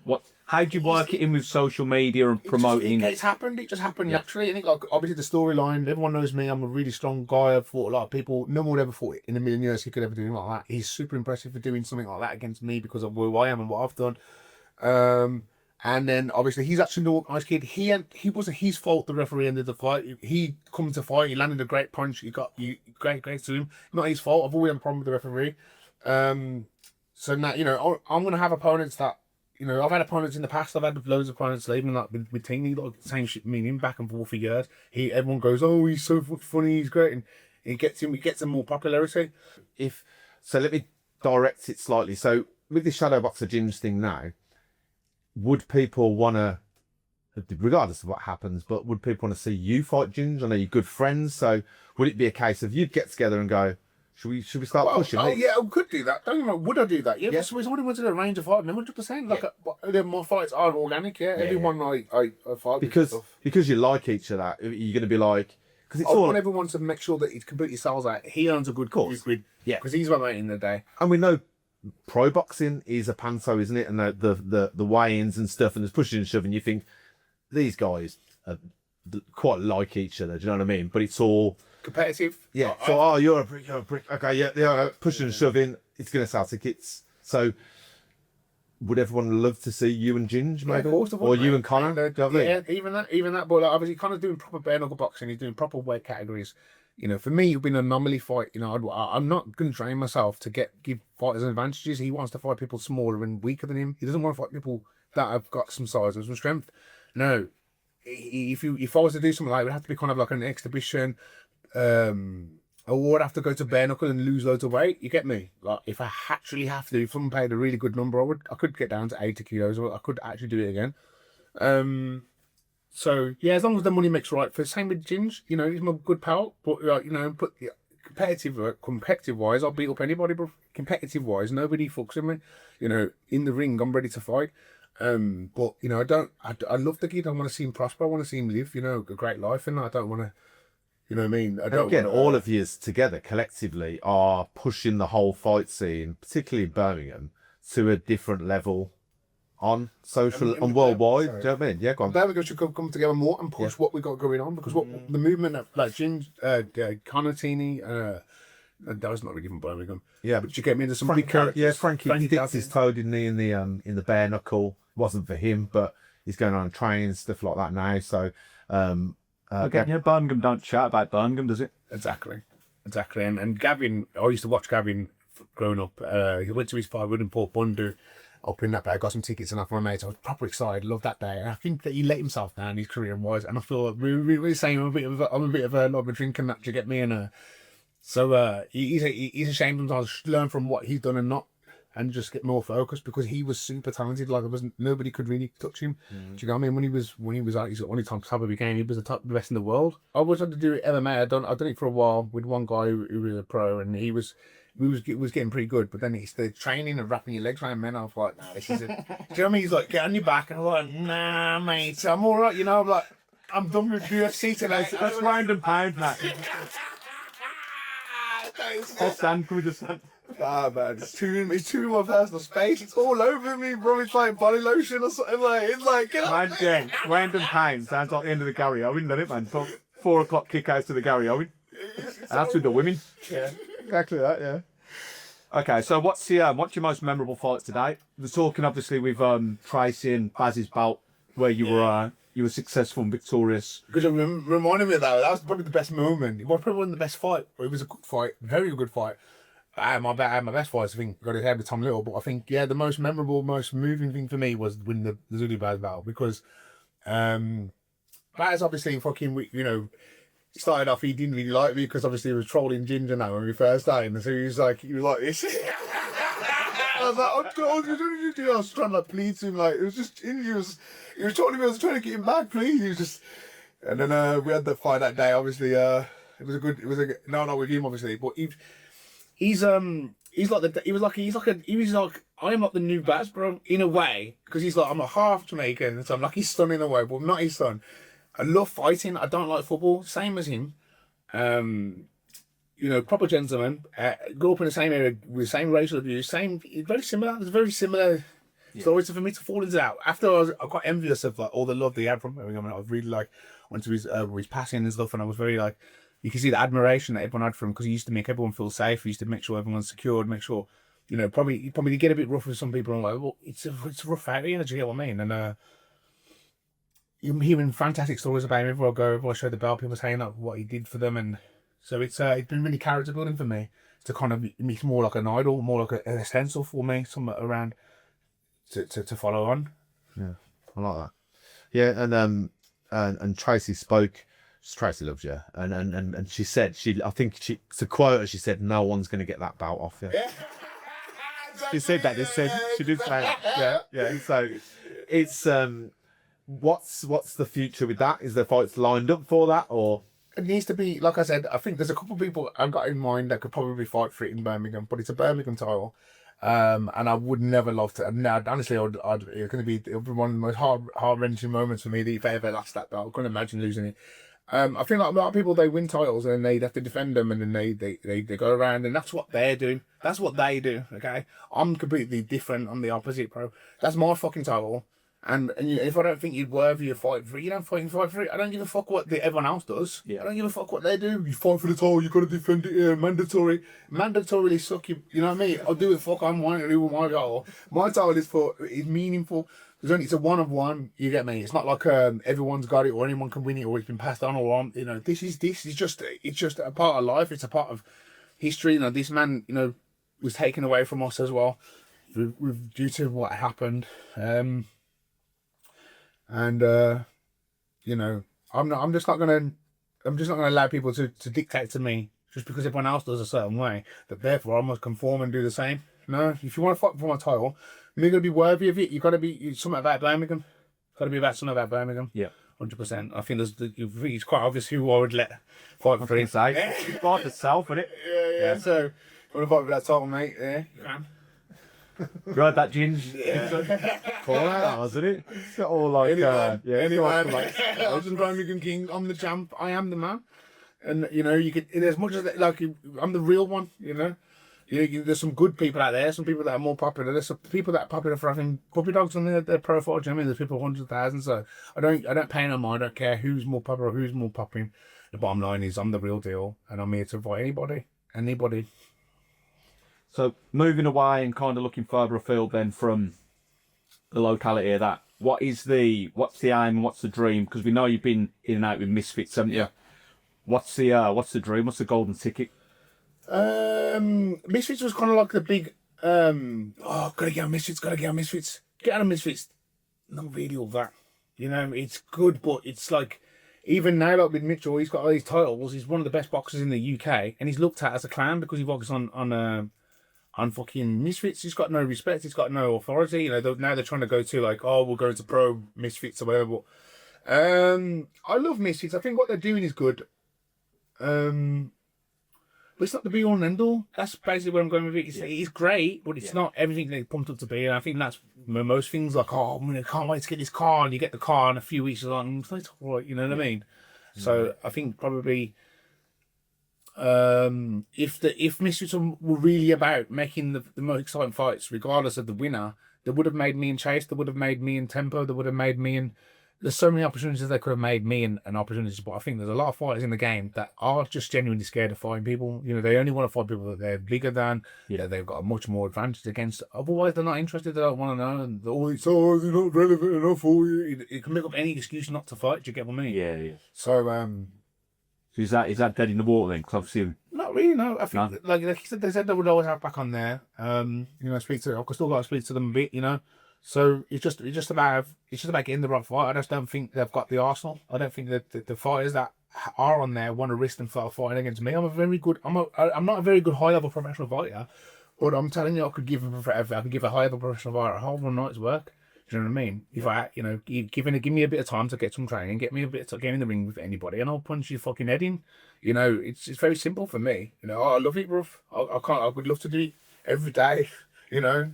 Speaker 3: what? How do you work it in with social media and promoting?
Speaker 1: It just happened naturally. I think like obviously the storyline. Everyone knows me. I'm a really strong guy. I've fought a lot of people. No one would ever thought in a million years he could ever do anything like that. He's super impressive for doing something like that against me because of who I am and what I've done. And then obviously he's actually an organised kid. He wasn't his fault. The referee ended the fight. He come to fight. He landed a great punch. He got great to him. Not his fault. I've always had a problem with the referee. So now I'm gonna have opponents that I've had opponents in the past. I've had loads of opponents leaving like with Tingley, like same shit, meaning back and forth for years. Everyone goes, oh, he's so funny, he's great, and it gets him more popularity.
Speaker 2: Let me direct it slightly. So with the shadow boxer Ginge thing now, would people want to, regardless of what happens, but would people want to see you fight Ginge? I know you're good friends, so would it be a case of you'd get together and go, should we start pushing?
Speaker 1: Oh yeah, I could do that. Don't get me wrong. Would I do that? Yeah. If somebody wanted to arrange a fight, 100%. Like my fights are organic. Yeah. Everyone I fight
Speaker 2: because you like each other. You're going to be like because
Speaker 1: I want everyone to make sure that he completely sells out. He earns a good course.
Speaker 2: Yeah.
Speaker 1: Because he's my mate in the day.
Speaker 2: And we know pro boxing is a panto, isn't it? And the weigh-ins and stuff, and there's pushing and shoving. You think these guys are quite like each other. Do you know what I mean? But it's all
Speaker 1: competitive.
Speaker 2: yeah. So you're a brick. Okay, yeah. Pushing and shoving. It's gonna sell tickets. So would everyone love to see you and Ginge, maybe, or you and Connor? Do you know what I mean?
Speaker 1: Even that. But like, obviously, Connor's doing proper bare knuckle boxing. He's doing proper weight categories. You know, for me, it'd been an anomaly fight. You know, I'm not going to train myself to give fighters advantages. He wants to fight people smaller and weaker than him. He doesn't want to fight people that have got some size and some strength. No, if I was to do something like it would have to be kind of like an exhibition. I would have to go to bare knuckle and lose loads of weight. You get me? Like if I actually have to, if someone paid a really good number, I could get down to 80 kilos. Or I could actually do it again. So yeah, as long as the money makes right. For same with Ginge, you know, he's my good pal. But you know, competitive wise, I'll beat up anybody. But competitive wise, nobody fucks with me. You know, in the ring, I'm ready to fight. But you know, I love the kid. I want to see him prosper. I want to see him live. You know, a great life, and I don't want to. You know what I mean?
Speaker 2: All of you together collectively are pushing the whole fight scene, particularly in Birmingham, to a different level on social and worldwide. Do you know what I mean? Yeah, go on.
Speaker 1: Birmingham should come together more and push what we got going on, because what the movement of like Ginge, Connor Teeny, that was not really from Birmingham.
Speaker 2: Yeah,
Speaker 1: but you get me into some big characters.
Speaker 2: Yeah, Frankie dipped his toe, didn't he, in the bare knuckle? Wasn't for him, but he's going on trains, stuff like that now. So
Speaker 3: again, yeah, Birmingham don't chat about Birmingham, does it?
Speaker 1: Exactly. And Gavin, I used to watch Gavin growing up. He went to his fight in Port Bundu up in that day. I got some tickets and off my mates. I was proper excited, loved that day. And I think that he let himself down his career wise. And I feel like really saying I'm a bit of a like a drinking that to get me in. So he's ashamed sometimes to learn from what he's done and not, and just get more focused, because he was super talented. Like nobody could really touch him. Do you know what I mean? When he was at his only top of the game, he was the best in the world. I was trying to do MMA. I've done it for a while with one guy who was a pro, and he was getting pretty good. But then it's the training of wrapping your legs around men. I was like, nah, this is it. Do you know what I mean? He's like, get on your back, and I'm like, nah, mate, I'm all right. You know, I'm like, I'm done with UFC today.
Speaker 3: That's random pound, Matt. Stand, can we just stand?
Speaker 1: Ah man, it's too in my personal space. It's all over me, bro. It's like body lotion or something. It's like get up.
Speaker 3: Man, random pound sounds like the end of the Gary Owen, doesn't it, man? 4 o'clock kick out to the Gary Owen. And that's with the women.
Speaker 1: Yeah, exactly that. Yeah.
Speaker 3: Okay, so what's your most memorable fight today? We're talking obviously with Tracy and Baz's bout, where you were successful and victorious.
Speaker 1: Because it reminded me of that. That was probably the best moment. It was probably one of the best fight. It was a good fight, very good fight. I had my best fights, I think, got his head with Tom Little, but I think, yeah, the most memorable, most moving thing for me was winning the Zulu Baz battle, because Baz obviously fucking, you know, started off, he didn't really like me because obviously he was trolling Ginger now when we first started, and so he was like this. I was like, oh God, I was trying to like, plead to him, like, it was just, he was talking to me, I was trying to get him back, please. He was just, and then we had the fight that day, obviously, not with him, obviously, but he's like I am like the new Baz, bro, in a way, because he's like, I'm a half Jamaican, so I'm like his son in a way, but I'm not his son. I love fighting. I don't like football. Same as him. You know, proper gentleman. Grew up in the same area with the same racial abuse. Very similar. There's very similar stories. So for me to fall into that, after I was quite envious of like all the love that he had from Birmingham. I was really like went to his passing and stuff, and I was very like, you can see the admiration that everyone had for him, because he used to make everyone feel safe. He used to make sure everyone's secured, make sure, you know, probably get a bit rough with some people. And I'm like, well, it's a rough out here, do you get what I mean? And I'm hearing fantastic stories about him everywhere I go, everywhere I show the belt, people saying like what he did for them, and so it's been really character building for me to kind of make more like an idol, more like an essential for me, somewhere around to follow on.
Speaker 2: Yeah, I like that. Yeah, and Tracy spoke. Tracy loves you, and she said I think to quote her, she said, "No one's going to get that belt off you." Yeah. She said that. She did say that. Yeah. So it's what's the future with that? Is there fights lined up for that, or?
Speaker 1: It needs to be, like I said, I think there's a couple of people I've got in mind that could probably fight for it in Birmingham, but it's a Birmingham title. And I would never love to. And honestly, it'll be one of the most heart-wrenching moments for me if I ever lost that belt. I couldn't imagine losing it. I think like a lot of people, they win titles and they'd have to defend them, and then they go around, and that's what they're doing. That's what they do, okay? I'm completely different. I'm the opposite, bro. That's my fucking title. And if I don't think you're worthy of fighting for it, you don't fight for it. I don't give a fuck what everyone else does.
Speaker 3: Yeah.
Speaker 1: I don't give a fuck what they do. You fight for the title, you got to defend it. Mandatory. Mandatorily suck you. You know what I mean? I'll do it. Fuck, I'm wanting to do with my title. My title is meaningful. It's a one of one. You get me? It's not like everyone's got it or anyone can win it or it's been passed on or on. You know, this is just a part of life. It's a part of history. You know, this man, was taken away from us as well, due to what happened. And I'm just not gonna allow people to dictate to me just because everyone else does a certain way, that therefore I must conform and do the same. No, if you want to fight for my title, you're gonna be worthy of it. You gotta be something about Birmingham. Gotta be about something about Birmingham.
Speaker 3: Yeah.
Speaker 1: 100%. I think it's quite obvious who I would let fight for it.
Speaker 3: It's by itself, isn't it?
Speaker 1: Yeah. So, you want to fight for that title, mate? Yeah, you can.
Speaker 3: You heard that, Ginge?
Speaker 1: Yeah.
Speaker 3: Cool, isn't it? It's all like,
Speaker 1: Anyone, I was Birmingham King. I'm the champ. I am the man. And you can, as much as I'm the real one. There's some good people out there. Some people that are more popular. There's some people that are popular for having puppy dogs on their profile. Do you know what I mean? There's people 100,000. So I don't pay no mind. I don't care who's more popular, or who's more popping. The bottom line is I'm the real deal, and I'm here to fight anybody.
Speaker 3: So moving away and kind of looking further afield then from the locality of that, what's the aim, what's the dream? Because we know you've been in and out with Misfits, haven't you?
Speaker 1: Yeah.
Speaker 3: What's the dream? What's the golden ticket?
Speaker 1: Misfits was kind of like the big gotta get on Misfits, get on Misfits. Not really all that. It's good, but it's like, even now, like with Mitchell, he's got all these titles. He's one of the best boxers in the UK, and he's looked at as a clown because he boxes on fucking Misfits. He's got no respect. He's got no authority. Now they're trying to go to like, oh, we'll go into pro Misfits or whatever. But, I love Misfits. I think what they're doing is good. But it's not the be all and end all. That's basically where I'm going with it. It's great, but it's not everything they pumped up to be. And I think that's most things, like, oh, I can't wait to get this car, and you get the car in a few weeks, you're like, it's all right, you know what I mean? So I think probably if Misfits were really about making the most exciting fights, regardless of the winner, they would have made me and Chase, they would have made me and Tempo, they would have made me and... There's so many opportunities they could have made me an opportunity, but I think there's a lot of fighters in the game that are just genuinely scared of fighting people. They only want to fight people that they're bigger than, that they've got a much more advantage against. Otherwise, they're not interested, they don't want to know, and you're not relevant enough, or it can make up any excuse not to fight, do you get what I mean?
Speaker 3: Yeah.
Speaker 1: So,
Speaker 3: so is that dead in the water then? Because obviously...
Speaker 1: Not really, no. I think, like you said, they said they would always have back on there. Speak to... I've still got to speak to them a bit, So it's just about getting the right fight. I just don't think they've got the arsenal. I don't think that the fighters that are on there want to risk themselves fighting against me. I'm not a very good high level professional fighter, but I'm telling you, I could give a high level professional fighter a whole night's work. Do you know what I mean? If I, give me a bit of time to get some training, get me a bit to get in the ring with anybody, and I'll punch your fucking head in. It's very simple for me. I love it, bruv. I would love to do it every day.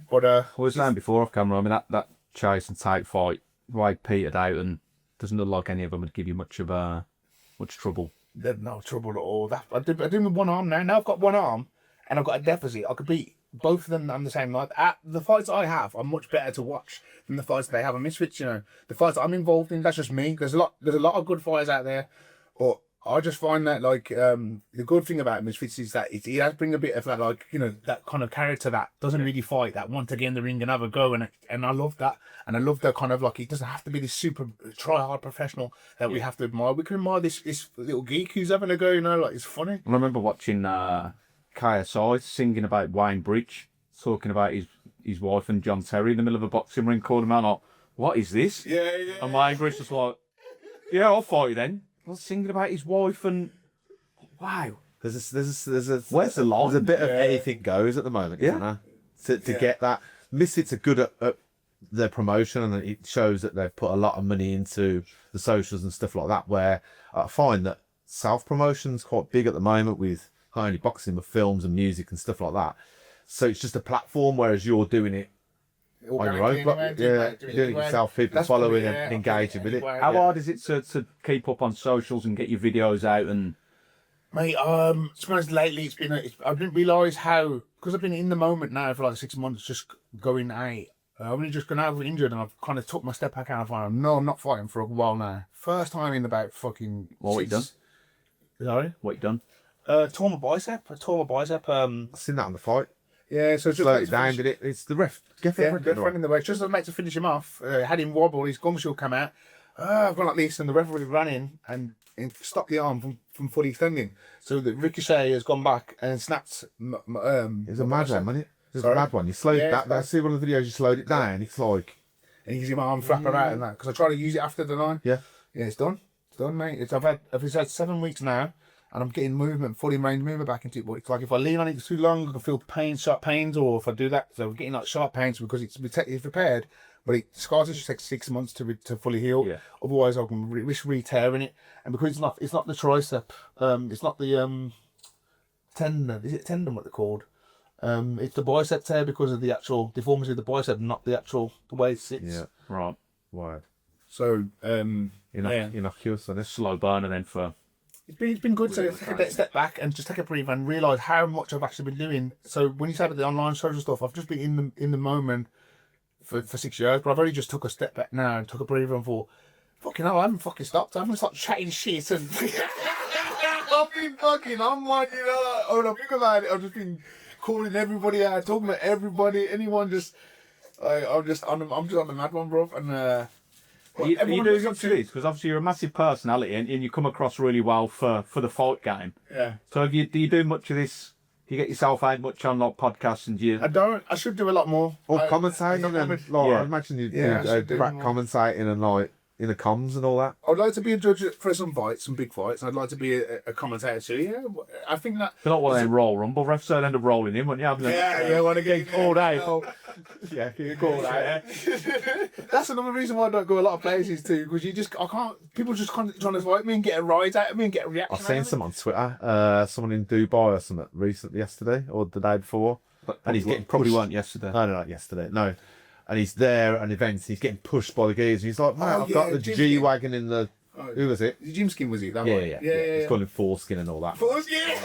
Speaker 1: But
Speaker 3: I was saying before off camera, I mean, that Chase and Tate fight, right, petered out, and doesn't look like any of them would give you much trouble.
Speaker 1: There's no trouble at all. I do with one arm now. Now I've got one arm, and I've got a deficit. I could beat both of them on the same night. The fights I have are much better to watch than the fights they have on Misfits. The fights I'm involved in, that's just me. There's a lot of good fighters out there, but I just find that the good thing about Misfits is that he has bring a bit of that kind of character that doesn't really fight, that want to get in the ring and have a go, and I love that, and I love the kind of it doesn't have to be this super try hard professional that we have to admire. We can admire this little geek who's having a go, it's funny.
Speaker 3: I remember watching KSI singing about Wayne Bridge, talking about his wife and John Terry in the middle of a boxing ring, calling him out like, what is this?
Speaker 1: Yeah.
Speaker 3: And Wayne Bridge was like, yeah, I'll fight you then. I was singing about his wife and wow.
Speaker 2: There's
Speaker 3: where's the line?
Speaker 2: There's a bit of anything goes at the moment, isn't there? To get that. Misfits are good at their promotion, and it shows that they've put a lot of money into the socials and stuff like that, where I find that self-promotion's quite big at the moment with not only boxing but films and music and stuff like that. So it's just a platform, whereas you're doing it on your own, doing it yourself, people following and engaging with it.
Speaker 3: How hard is it to keep up on socials and get your videos out? And
Speaker 1: mate, to be honest, lately I didn't realise how, because I've been in the moment now for 6 months, just going out I've only just gone out injured and I've kind of took my step back out and I'm no, I'm not fighting for a while now. First time in about fucking.
Speaker 3: What you done?
Speaker 1: Sorry?
Speaker 3: What you done?
Speaker 1: Tore my bicep. I tore my bicep.
Speaker 2: I've seen that on the fight.
Speaker 1: Yeah, so just
Speaker 2: Slowed it down, did it? It's the ref.
Speaker 1: Good friend in the way. Just meant to finish him off. Had him wobble. His gum shield come out. I've gone like this, and the referee ran in and stopped the arm from fully extending. So the ricochet has gone back and snapped.
Speaker 2: It was a mad one, wasn't it? It was
Speaker 1: Sorry?
Speaker 2: a mad one. You slowed
Speaker 1: Yeah,
Speaker 2: that. I see one of the videos. You slowed it down. It's like,
Speaker 1: And you can see my arm flap around and that because I tried to use it after the line.
Speaker 2: yeah.
Speaker 1: Yeah, it's done. It's done, mate. I've had 7 weeks now, and I'm getting movement, fully range movement back into it. But it's like if I lean on it too long, I can feel pain, sharp pains, or if I do that, so I'm getting like sharp pains because it's repaired. But scars just take 6 months to fully heal.
Speaker 3: Yeah.
Speaker 1: Otherwise, I can risk re-tearing it. And because it's not the tricep, it's not the tendon. Is it tendon? What they're called? It's the bicep tear because of the actual deformity of the bicep, not the way it sits.
Speaker 2: Yeah.
Speaker 3: Right.
Speaker 2: Word.
Speaker 1: So
Speaker 2: Innocuous on this.
Speaker 3: Slow burner then for.
Speaker 1: It's been good to take a step back and just take a breathe and realise how much I've actually been doing. So when you say about the online social stuff, I've just been in the moment for 6 years, but I've only just took a step back now and took a breather and thought, fucking hell, I haven't fucking stopped. I haven't stopped chatting shit and I've been fucking, I'm like, you know, when I think about it, I've just been calling everybody out, talking about everybody, anyone just, I'm just on the mad one, bro. And
Speaker 3: Are you doing up to this? Because obviously you're a massive personality and you come across really well for the fight game.
Speaker 1: Yeah.
Speaker 3: So do you do much of this? Do you get yourself out much on like podcasts and you?
Speaker 1: I should do a lot more.
Speaker 2: Or commentating and like,
Speaker 3: Yeah.
Speaker 2: I imagine you
Speaker 1: Yeah, I
Speaker 2: do
Speaker 1: should do
Speaker 2: crack
Speaker 1: more.
Speaker 2: commentating and like in the comms and all that.
Speaker 1: I'd like to be a judge for some fights, some big fights. I'd like to be a commentator too. Yeah, I think that.
Speaker 3: You're not one of them Royal Rumble refs, so end up rolling in, wouldn't you? Having
Speaker 1: Yeah, want to get
Speaker 3: all day.
Speaker 1: Yeah, call that. That's another reason why I don't go a lot of places too, because I can't. People just trying to fight me and get a rise out of me and get a reaction.
Speaker 2: I've seen some on Twitter. Someone in Dubai or something recently, yesterday or the day before, and he's getting
Speaker 3: probably
Speaker 2: pushed.
Speaker 3: weren't yesterday.
Speaker 2: No, not yesterday. No. And he's there at an event. He's getting pushed by the gears. And he's like, "Man, I've got the
Speaker 1: Jim
Speaker 2: G
Speaker 1: Skin.
Speaker 2: wagon in the." Who was it?
Speaker 1: Jim Skin was he? That
Speaker 2: Yeah,
Speaker 1: one?
Speaker 2: yeah. He's calling foreskin and all that.
Speaker 1: Yeah.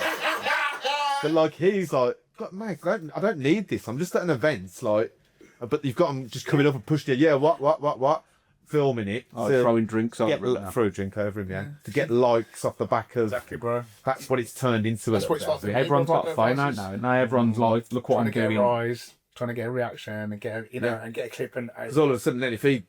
Speaker 2: But like he's like, "God, mate, I don't need this. I'm just at an event, like." But you've got him just coming up and pushing it. Yeah, what? Filming it.
Speaker 3: Throwing drinks over
Speaker 2: Throw a drink over him, yeah. To get likes off the back of.
Speaker 1: Exactly, bro.
Speaker 2: That's what it's turned into.
Speaker 1: That's what it's like.
Speaker 3: Everyone's got a phone out now. Now everyone's like, look what I'm
Speaker 1: Trying to get
Speaker 3: doing.
Speaker 1: a rise, trying to get a reaction and get and get a clip and.
Speaker 2: Because all of a sudden, then if he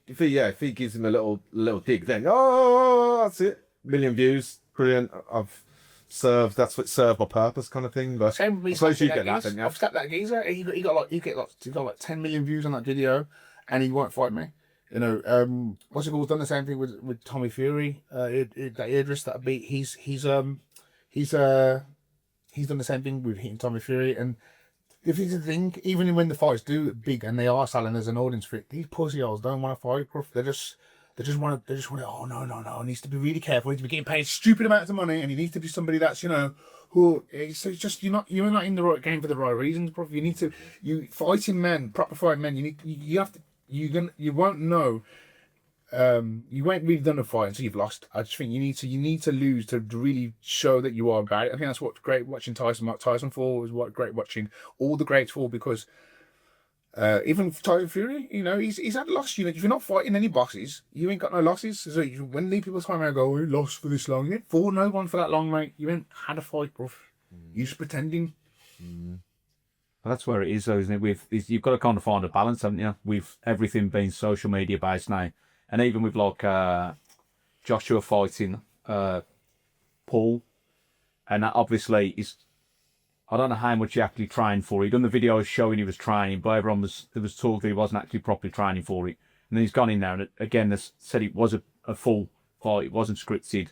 Speaker 2: gives him a little dig, then that's it, 1 million views, brilliant. I've served. That's what served my purpose, kind of thing. But
Speaker 1: Same with me.
Speaker 2: I suppose you get that, don't you?
Speaker 1: I've slapped that geezer. He got like 10 million views on that video, and he won't fight me. You know, what's it called? Done the same thing with Tommy Fury. That Idris that I beat. He's done the same thing with hitting Tommy Fury. And if it's a thing, even when the fights do big and they are selling as an audience for it, these pussy holes don't want to fight, bro. They just want to. Oh no! He needs to be really careful. He needs to be getting paid stupid amounts of money, and he needs to be somebody that's who. So it's just you're not in the right game for the right reasons, bro. You fighting men, proper fighting men. You won't know. You won't really done a fight until you've lost. I just think you need to lose to really show that you are about it. I think that's what great watching Mike Tyson for, is what great watching all the greats for, because even Tyson Fury, he's had loss. If you're not fighting any bosses, you ain't got no losses. So when people time around go, he lost for this long, you ain't fought no one for that long, mate. You ain't had a fight, bro. You're just pretending.
Speaker 3: Well, that's where it is, though, isn't it? You've got to kind of find a balance, haven't you? With everything being social media based now, and even with like Joshua fighting Paul, and that obviously is. I don't know how much he actually trained for it. He done the videos showing he was training, but there was talk that he wasn't actually properly training for it. And then he's gone in there and again they said it was a full fight, it wasn't scripted.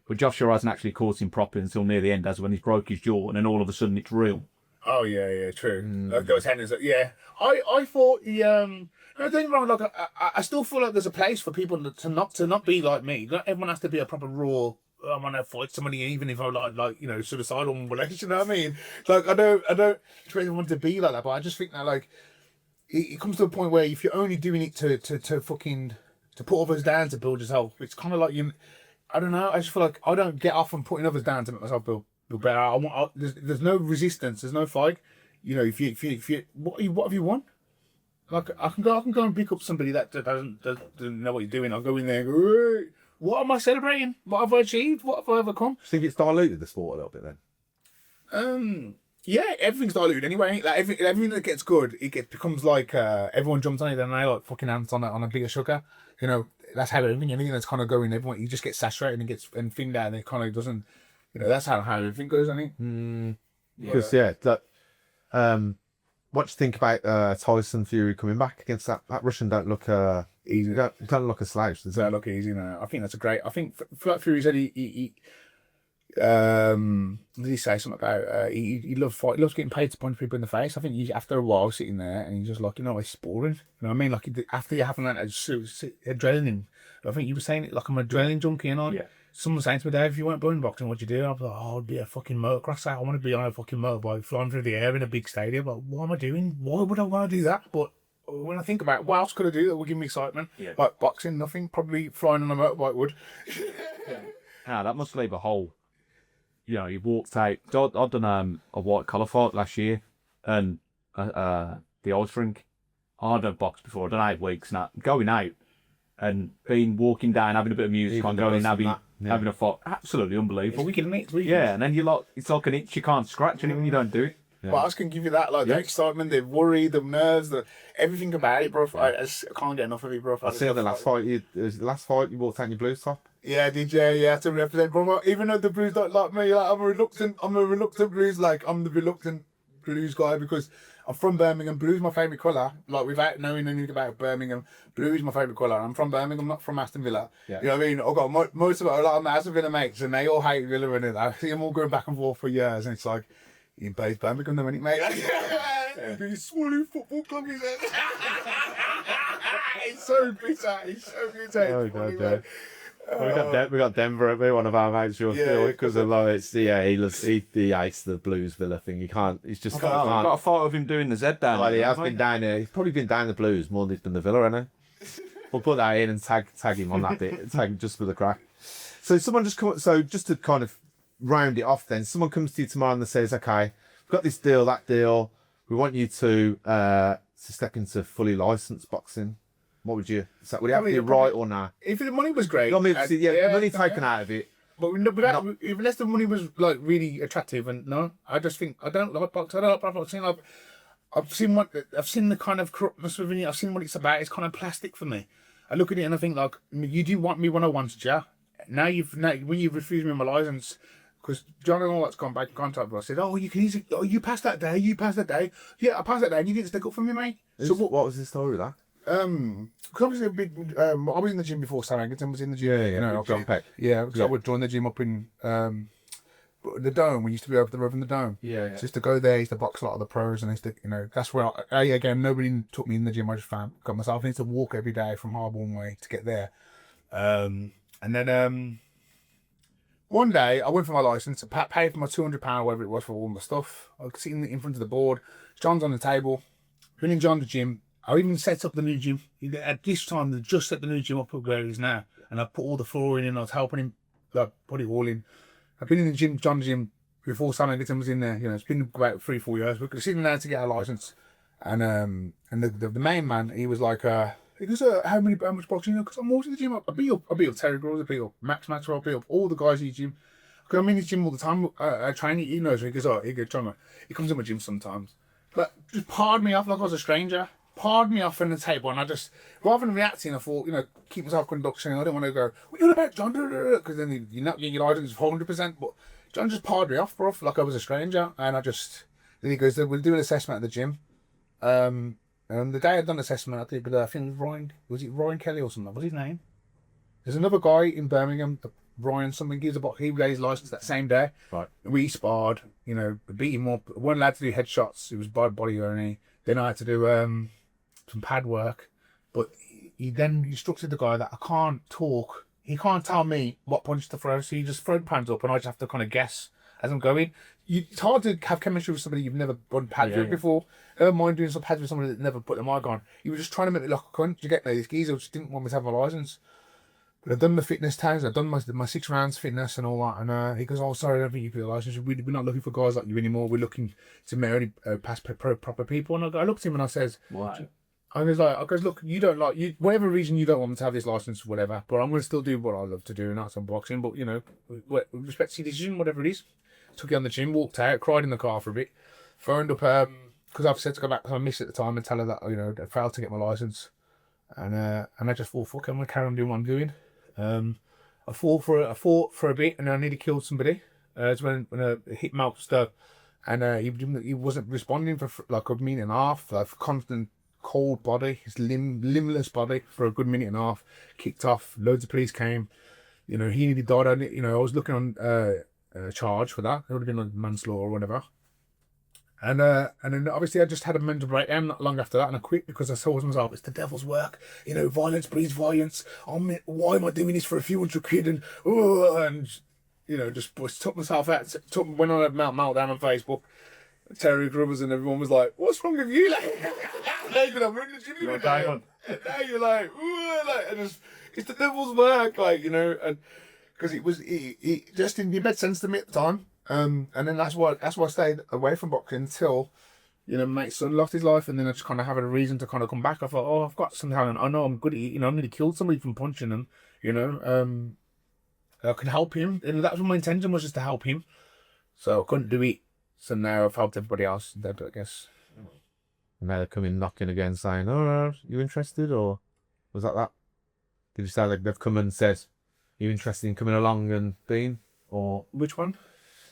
Speaker 3: But Joshua hasn't actually caught him properly until near the end, as when he's broke his jaw, and then all of a sudden it's real.
Speaker 1: Oh yeah, true. Those handles, yeah. I thought he no, don't get me wrong. Like I still feel like there's a place for people to not be like me. Not everyone has to be a proper raw. I want to fight somebody, even if I like suicidal molestation. You know what I mean? Like I don't really want to be like that, but I just think that like it comes to a point where if you're only doing it to fucking to put others down to build yourself, it's kind of like I don't know. I just feel like I don't get off on putting others down to make myself feel better. There's no resistance. There's no fight. If you what have you won? Like I can go and pick up somebody that doesn't know what you're doing. I'll go in there and go, hey, what am I celebrating? What have I achieved? What have I overcome?
Speaker 2: Do you think it's diluted the sport a little bit then?
Speaker 1: Yeah, everything's diluted anyway. Like everything that gets good, becomes like everyone jumps on it, and they like fucking ants on a bigger sugar. You know, that's how anything that's kind of going. Everyone, you just get saturated and thinned out, and it kind of doesn't. You know, that's how everything goes. I think.
Speaker 2: Because what do you think about Tyson Fury coming back against that Russian? Don't look
Speaker 1: Easy.
Speaker 2: Don't look a slouch.
Speaker 1: Does that look easy? No, I think that's a great. I think Fury said he did he say something about he loves fight, he loves getting paid to punch people in the face. I think after a while sitting there and he's just like, it's boring. You know what I mean? Like after you having that adrenaline, I think you were saying it like I'm an adrenaline junkie, and someone was saying to me, Dave, if you weren't Bowen boxing, what'd you do? I was like, I'd be a fucking motocrosser. I want to be on a fucking motorbike flying through the air in a big stadium. Like, what am I doing? Why would I want to do that? But when I think about it, what else could I do that would give me excitement? Like boxing, nothing. Probably flying on a motorbike would.
Speaker 3: That must leave a hole. You walked out. I'd done a white collar fight last year, and the ice rink. I'd have boxed before. I'd done 8 weeks now. Going out and walking down, having a bit of music on, going having a fight. Absolutely unbelievable.
Speaker 1: We can meet.
Speaker 3: And then it's like an itch you can't scratch, and you don't do it.
Speaker 1: But I can give you that, like the excitement, the worry, the nerves, everything about it, bro. I can't get enough of it, bro.
Speaker 2: I see the last fight. The last fight you walked out in your blues top.
Speaker 1: Yeah, I did. Yeah, to represent Brum. Even though the Blues don't like me, like I'm a reluctant Blues. Like I'm the reluctant Blues guy because I'm from Birmingham. Blue is my favourite colour. Like without knowing anything about Birmingham, blue is my favourite colour. I'm from Birmingham, I'm not from Aston Villa. Yeah. You know what I mean? I've got most of a lot of my Aston Villa mates, and they all hate Villa, and I see them all going back and forth for years, and it's like. You plays Birmingham, though, ain't it, mate? He's Swallow Football Club, he said. It's so bitter. It's so bitter.
Speaker 2: We got Denver at me, one of our mates, because he hates the Blues Villa thing. He's just
Speaker 3: got a photo of him doing the Z down.
Speaker 2: Well, he has been down there. He's probably been down the Blues more than the Villa, hasn't he? We'll put that in and tag him on that bit. Tag him just for the crack. So just to kind of round it off then, someone comes to you tomorrow and says, okay, we've got this deal, that deal, we want you to step into fully licensed boxing. What would you have to be right or not?
Speaker 1: If the money was great,
Speaker 2: the money taken out of it,
Speaker 1: but unless the money was like really attractive, and no, I just think I don't like boxing. I don't like boxing. I've seen the kind of corruptness within it. I've seen what it's about. It's kind of plastic for me. I look at it and I think like, you didn't want me when I wanted you. Now when you've refused me my license. Because John and all that's gone back in contact with us. I said, you passed that day, Yeah, I passed that day and you didn't stick up for me, mate.
Speaker 2: So what was the story with that?
Speaker 1: Because obviously I was in the gym before Sam Angerton was in the gym.
Speaker 2: John Peck.
Speaker 1: Yeah, because I would join the gym up in the Dome. We used to be over the road from the Dome.
Speaker 2: Yeah.
Speaker 1: So used to go there, used to box a lot of the pros, and that's where again, nobody took me in the gym. I just got myself into walk every day from Harborne Way to get there. And then one day, I went for my licence, paid for my £200, whatever it was, for all my stuff. I was sitting in front of the board. John's on the table. Been in John's gym. I even set up the new gym. At this time, they just set the new gym up where it is now. And I put all the flooring in. I was helping him put it all in. I've been in the gym, John's gym, before Sam Angerton was in there. It's been about 3-4 years. We're sitting there to get our licence. And the main man, he was like... He goes, how much boxing? Because I'm always in the gym. I beat up Terry Groves, I beat up Max Maxwell, I beat up all the guys in the gym. Because I'm in the gym all the time. I train. He knows me. He goes, John, he comes in my gym sometimes. But just pardoned me off like I was a stranger. Pardoned me off on the table, and I just, rather than reacting, I thought, keep myself conduction. I didn't want to go, what are you on about, John? Because then you're not getting your license 100%. But John just pardoned me off, bro, like I was a stranger. And then he goes, we'll do an assessment at the gym. And the day I'd done the assessment, I think it was Ryan Kelly or something? What's his name? There's another guy in Birmingham, Ryan something, he got his license that same day.
Speaker 2: Right.
Speaker 1: We sparred, beat him up. One lad to do headshots, it was by body only. Then I had to do some pad work. But he then instructed the guy that I can't talk. He can't tell me what punch to throw, so he just throw the pans up and I just have to kind of guess as I'm going. It's hard to have chemistry with somebody you've never done pads with before. Never mind doing some pads with somebody that never put the mic on. He was just trying to make me look a cunt. You get me? This geezer just didn't want me to have my licence. But I've done the fitness tags. I've done my 6 rounds fitness and all that. And he goes, sorry, I don't think you put your licence. We're not looking for guys like you anymore. We're looking to only pass proper people. And I looked at him and I says,
Speaker 3: why?
Speaker 1: I goes, look, you don't like you, whatever reason you don't want me to have this license, whatever. But I'm going to still do what I love to do, and that's unboxing. But with respect to your decision, whatever it is, took it on the chin, walked out, cried in the car for a bit, phoned up because I've said to go back because I missed it at the time and tell her that I failed to get my license, and I just thought, fuck, I'm going to carry on doing what I'm doing. I fought for a bit, and I nearly killed somebody. It's when I hit him out stuff, and he wasn't responding for like a minute and a half, like constant cold body, his limbless body for a good minute and a half. Kicked off. Loads of police came. He nearly died. I was looking on charge for that. It would have been like manslaughter or whatever. And then obviously I just had a mental breakdown not long after that, and I quit because I saw to myself, it's the devil's work. Violence breeds violence. Why am I doing this for a few hundred quid? And just took myself out. Went on a meltdown on Facebook. Terry Grubbers and everyone was like, "What's wrong with you?" Like, I'm in the gym every day. And now you're like, it's the devil's work, and because it just didn't make sense to me at the time. And then that's why I stayed away from boxing until, mate's son lost his life, and then I just kind of had a reason to kind of come back. I thought, oh, I've got some talent. I know I'm good at it. I nearly killed somebody from punching him. I can help him, and that was my intention, was just to help him. So I couldn't do it. So now I've helped everybody else, I guess.
Speaker 2: And now they're coming knocking again saying, "Oh, you interested?" Or was that? Did you say like they've come and said, "Are you interested in coming along and being?" Or
Speaker 1: which one?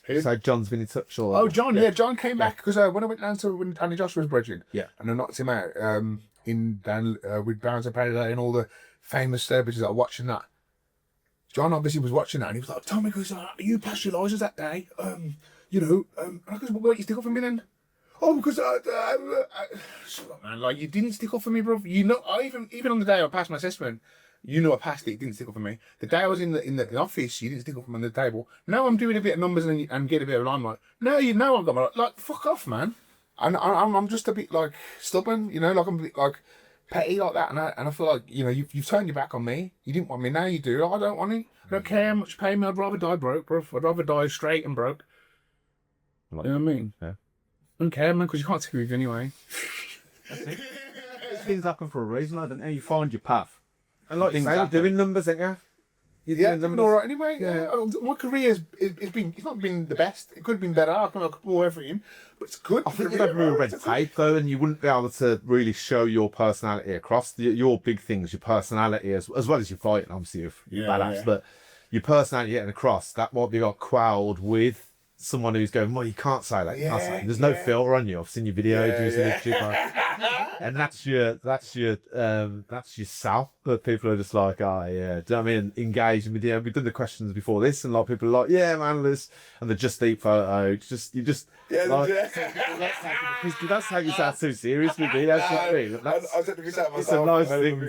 Speaker 2: Who? So John's been in touch or?
Speaker 1: Oh, John, yeah, John came back because when I went down to when Danny Josh was bridging,
Speaker 2: yeah,
Speaker 1: and I knocked him out with Barons of Paradise and all the famous celebrities that are watching that. John obviously was watching that, and he was like, "Tommy, goes, you passed your license that day, and I goes, well, why don't you stick up for me then?" Oh, because shut up, man, like, you didn't stick up for me, bro. I even on the day I passed my assessment, I passed it. You didn't stick up for me. The day I was in the office, you didn't stick up for me on the table. Now I'm doing a bit of numbers and get a bit of limelight. Now I've got my like, fuck off, man. And I'm just a bit like stubborn, like I'm a bit like petty like that. And I feel like you've turned your back on me. You didn't want me. Now you do. I don't want it. I don't care how much you pay me. I'd rather die broke, bro. I'd rather die straight and broke. Like, you know what I mean?
Speaker 2: Yeah.
Speaker 1: I don't care, man, because you can't take me anyway.
Speaker 3: That's it. Things happen for a reason. I don't know. You find your path.
Speaker 2: And like you say, you're doing numbers, ain't you?
Speaker 1: You're doing numbers all right anyway. Yeah. My career it's not been the best. It could have been better. I can have more everything, but it's good.
Speaker 2: I think you'd have real red tape though, and you wouldn't be able to really show your personality across. Your big things, your personality as well as your fighting. Obviously, you're badass, but your personality getting across, that might be got quelled with someone who's going, well, you can't say that. You can't say that. There's no filter on you. I've seen your videos using YouTube, and that's your self. But people are just like, oh yeah, do you know what I mean? Engaging with you. We've done the questions before this, and a lot of people are like, yeah, man, Liz, and the Just Eat photo. That's how you sound too serious with me. That's what I mean. It's a nice thing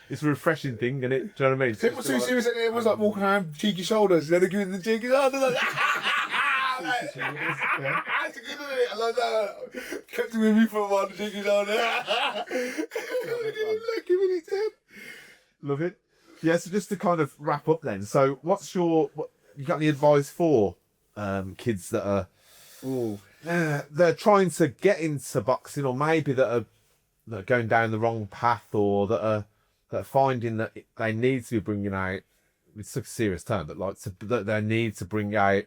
Speaker 2: it's a refreshing thing, and it. Do you know what I mean?
Speaker 1: People too serious. It was like walking around cheeky shoulders. They're giving the cheeky shoulders. That's good, isn't it? I love that. Kept it with me for a while, the cheeky shoulder. Giving it to him.
Speaker 2: Love it. Yeah, so just to kind of wrap up then. So you got any advice for kids that are they're trying to get into boxing, or maybe that are going down the wrong path, or that are finding that they need to be bringing out, it's such a serious term, but like that they need to bring out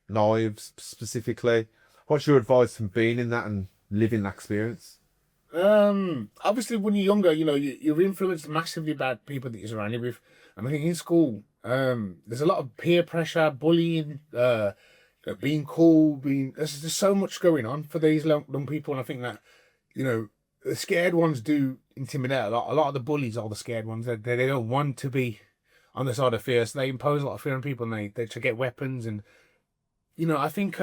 Speaker 2: knives specifically? What's your advice from being in that and living that experience?
Speaker 1: Obviously when you're younger, you're influenced massively by people that you're surrounded with. And I think in school, there's a lot of peer pressure, bullying, being cool, there's just so much going on for these young people. And I think that, the scared ones do intimidate a lot. A lot of the bullies are the scared ones. They don't want to be on the side of fear, so they impose a lot of fear on people, and they to get weapons. And I think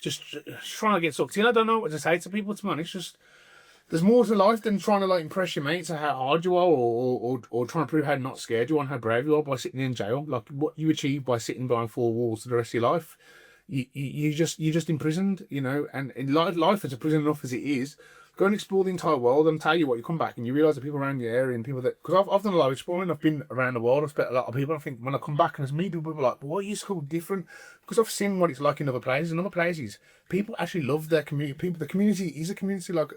Speaker 1: just trying to get sucked in. I don't know what to say to people, to be honest. Just there's more to life than trying to impress your mates or how hard you are, or trying to prove how not scared you are and how brave you are by sitting in jail. Like what you achieve by sitting behind four walls for the rest of your life, you're just imprisoned. And life is a prison enough as it is. Go and explore the entire world, and tell you what, you come back and you realise the people around your area and people that, because I've done a lot of exploring, I've been around the world, I've met a lot of people. I think when I come back and I meet people, like, why are you so different? Because I've seen what it's like in other places. In other places, people actually love their community. The community is a community. Like,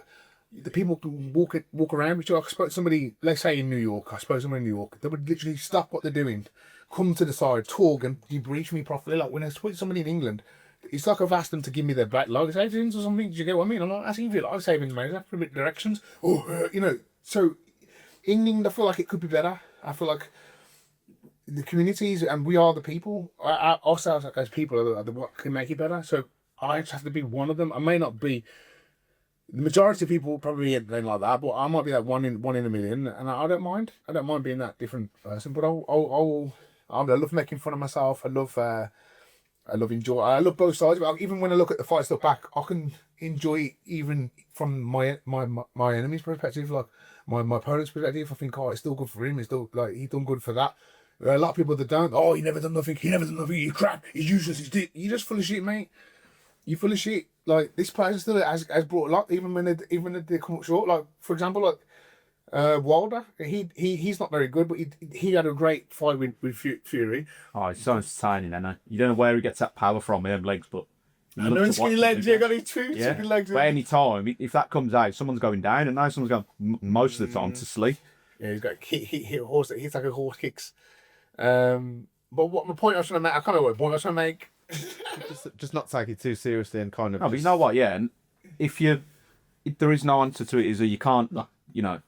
Speaker 1: the people can walk around. Which I suppose somebody, let's say in New York, they would literally stop what they're doing, come to the side, talk, and debrief me properly. Like when I speak to somebody in England, it's like I've asked them to give me their black log savings or something. Do you get what I mean? I'm not asking for your life savings, mate. That's for a bit directions. Or, so England, I feel like it could be better. I feel like the communities and we are the people. Ourselves as people are the what can make it better. So I just have to be one of them. I may not be the majority of people probably ain't like that, but I might be that one in a million, and I don't mind. I don't mind being that different person. But I love making fun of myself. I love enjoy. I love both sides. But even when I look at the fight stuff back, I can enjoy it even from my enemy's perspective, like my opponent's perspective. I think, oh, it's still good for him. It's still like he done good for that. There are a lot of people that don't. Oh, he never done nothing. He's crap. He's useless. You're just full of shit, mate. You're full of shit. Like this person still has brought a lot, even when they come up short. Like for example, like Wilder, he's not very good, but he had a great fight with Fury.
Speaker 3: Oh, he's so entertaining, and you don't know where he gets that power from, him legs, but
Speaker 1: I know skinny legs. Yeah, got his two skinny legs.
Speaker 3: But any time, if that comes out, someone's going down, and now someone's going most of the time to sleep.
Speaker 1: Yeah, he's got hit horse. He's like a horse kicks. But what my point I was trying to make, I can't remember what point I was trying to make.
Speaker 2: just not take it too seriously and kind of.
Speaker 3: No, but you know what? Yeah, and if there is no answer to it, is that you can't.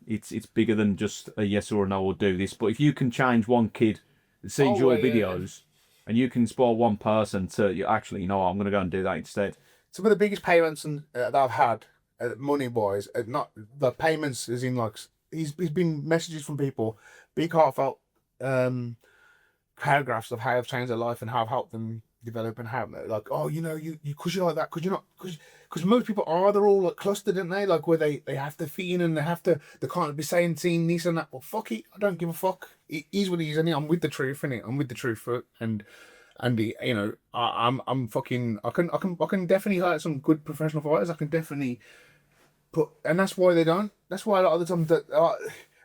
Speaker 3: It's bigger than just a yes or a no or do this. But if you can change one kid that sees your videos, and you can inspire one person to actually, I'm going to go and do that instead.
Speaker 1: Some of the biggest payments that I've had, money wise, not the payments is in like he's been messages from people, big heartfelt paragraphs of how I've changed their life and how I've helped them develop and how like you because you're like that because most people they're all like clustered, aren't they, like where they have to fit in and they can't be saying this and that. Well, fuck it, I don't give a fuck. It is what it is, and I'm with the truth, innit? I'm with the truth and I'm fucking I can definitely hurt some good professional fighters. I can definitely and that's why they don't. That's why a lot of the time that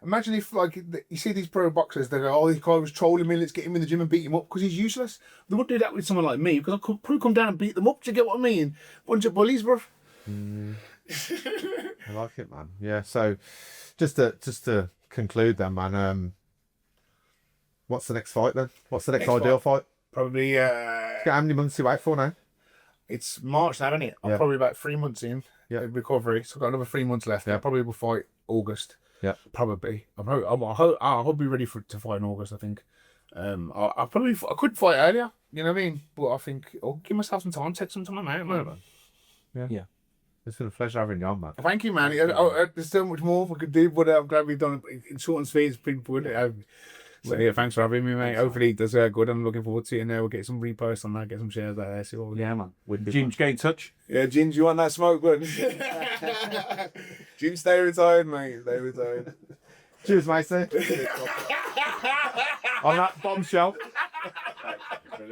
Speaker 1: imagine if, like, you see these pro boxers, they go, oh, this guy was trolling me, let's get him in the gym and beat him up, because he's useless. They wouldn't do that with someone like me, because I could probably come down and beat them up. Do you get what I mean? Bunch of bullies, bro.
Speaker 2: I like it, man. Yeah, so just to conclude then, man, what's the next fight then? What's the next ideal fight?
Speaker 1: Probably...
Speaker 2: How many months do you wait for now?
Speaker 1: It's March now, isn't it? I'm probably about 3 months in recovery, so I've got another 3 months left. I probably will fight August. Yeah, probably. I'll be ready to fight in August. I think. I could fight earlier. You know what I mean? But I think I'll give myself some time. Take some time out, man.
Speaker 2: Yeah. It's been a pleasure having you on, man.
Speaker 1: Thank you, man. There's so much more we could do, but I'm glad we've done it in short and sweet. It's been good. So yeah, thanks for having me, mate. Hopefully it does good. I'm looking forward to it. We'll get some reposts on that, get some shares out there. See what we
Speaker 3: man. Ginge, get in touch.
Speaker 1: Yeah, Ginge, you want that smoke, bud? Ginge, stay retired, mate. Stay retired.
Speaker 2: Cheers, mate.
Speaker 3: On that bombshell.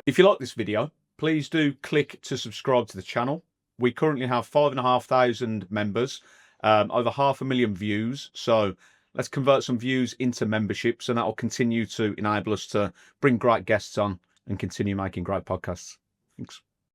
Speaker 3: If you like this video, please do click to subscribe to the channel. We currently have 5,500 members, over 500,000 views. So let's convert some views into memberships, and that will continue to enable us to bring great guests on and continue making great podcasts. Thanks.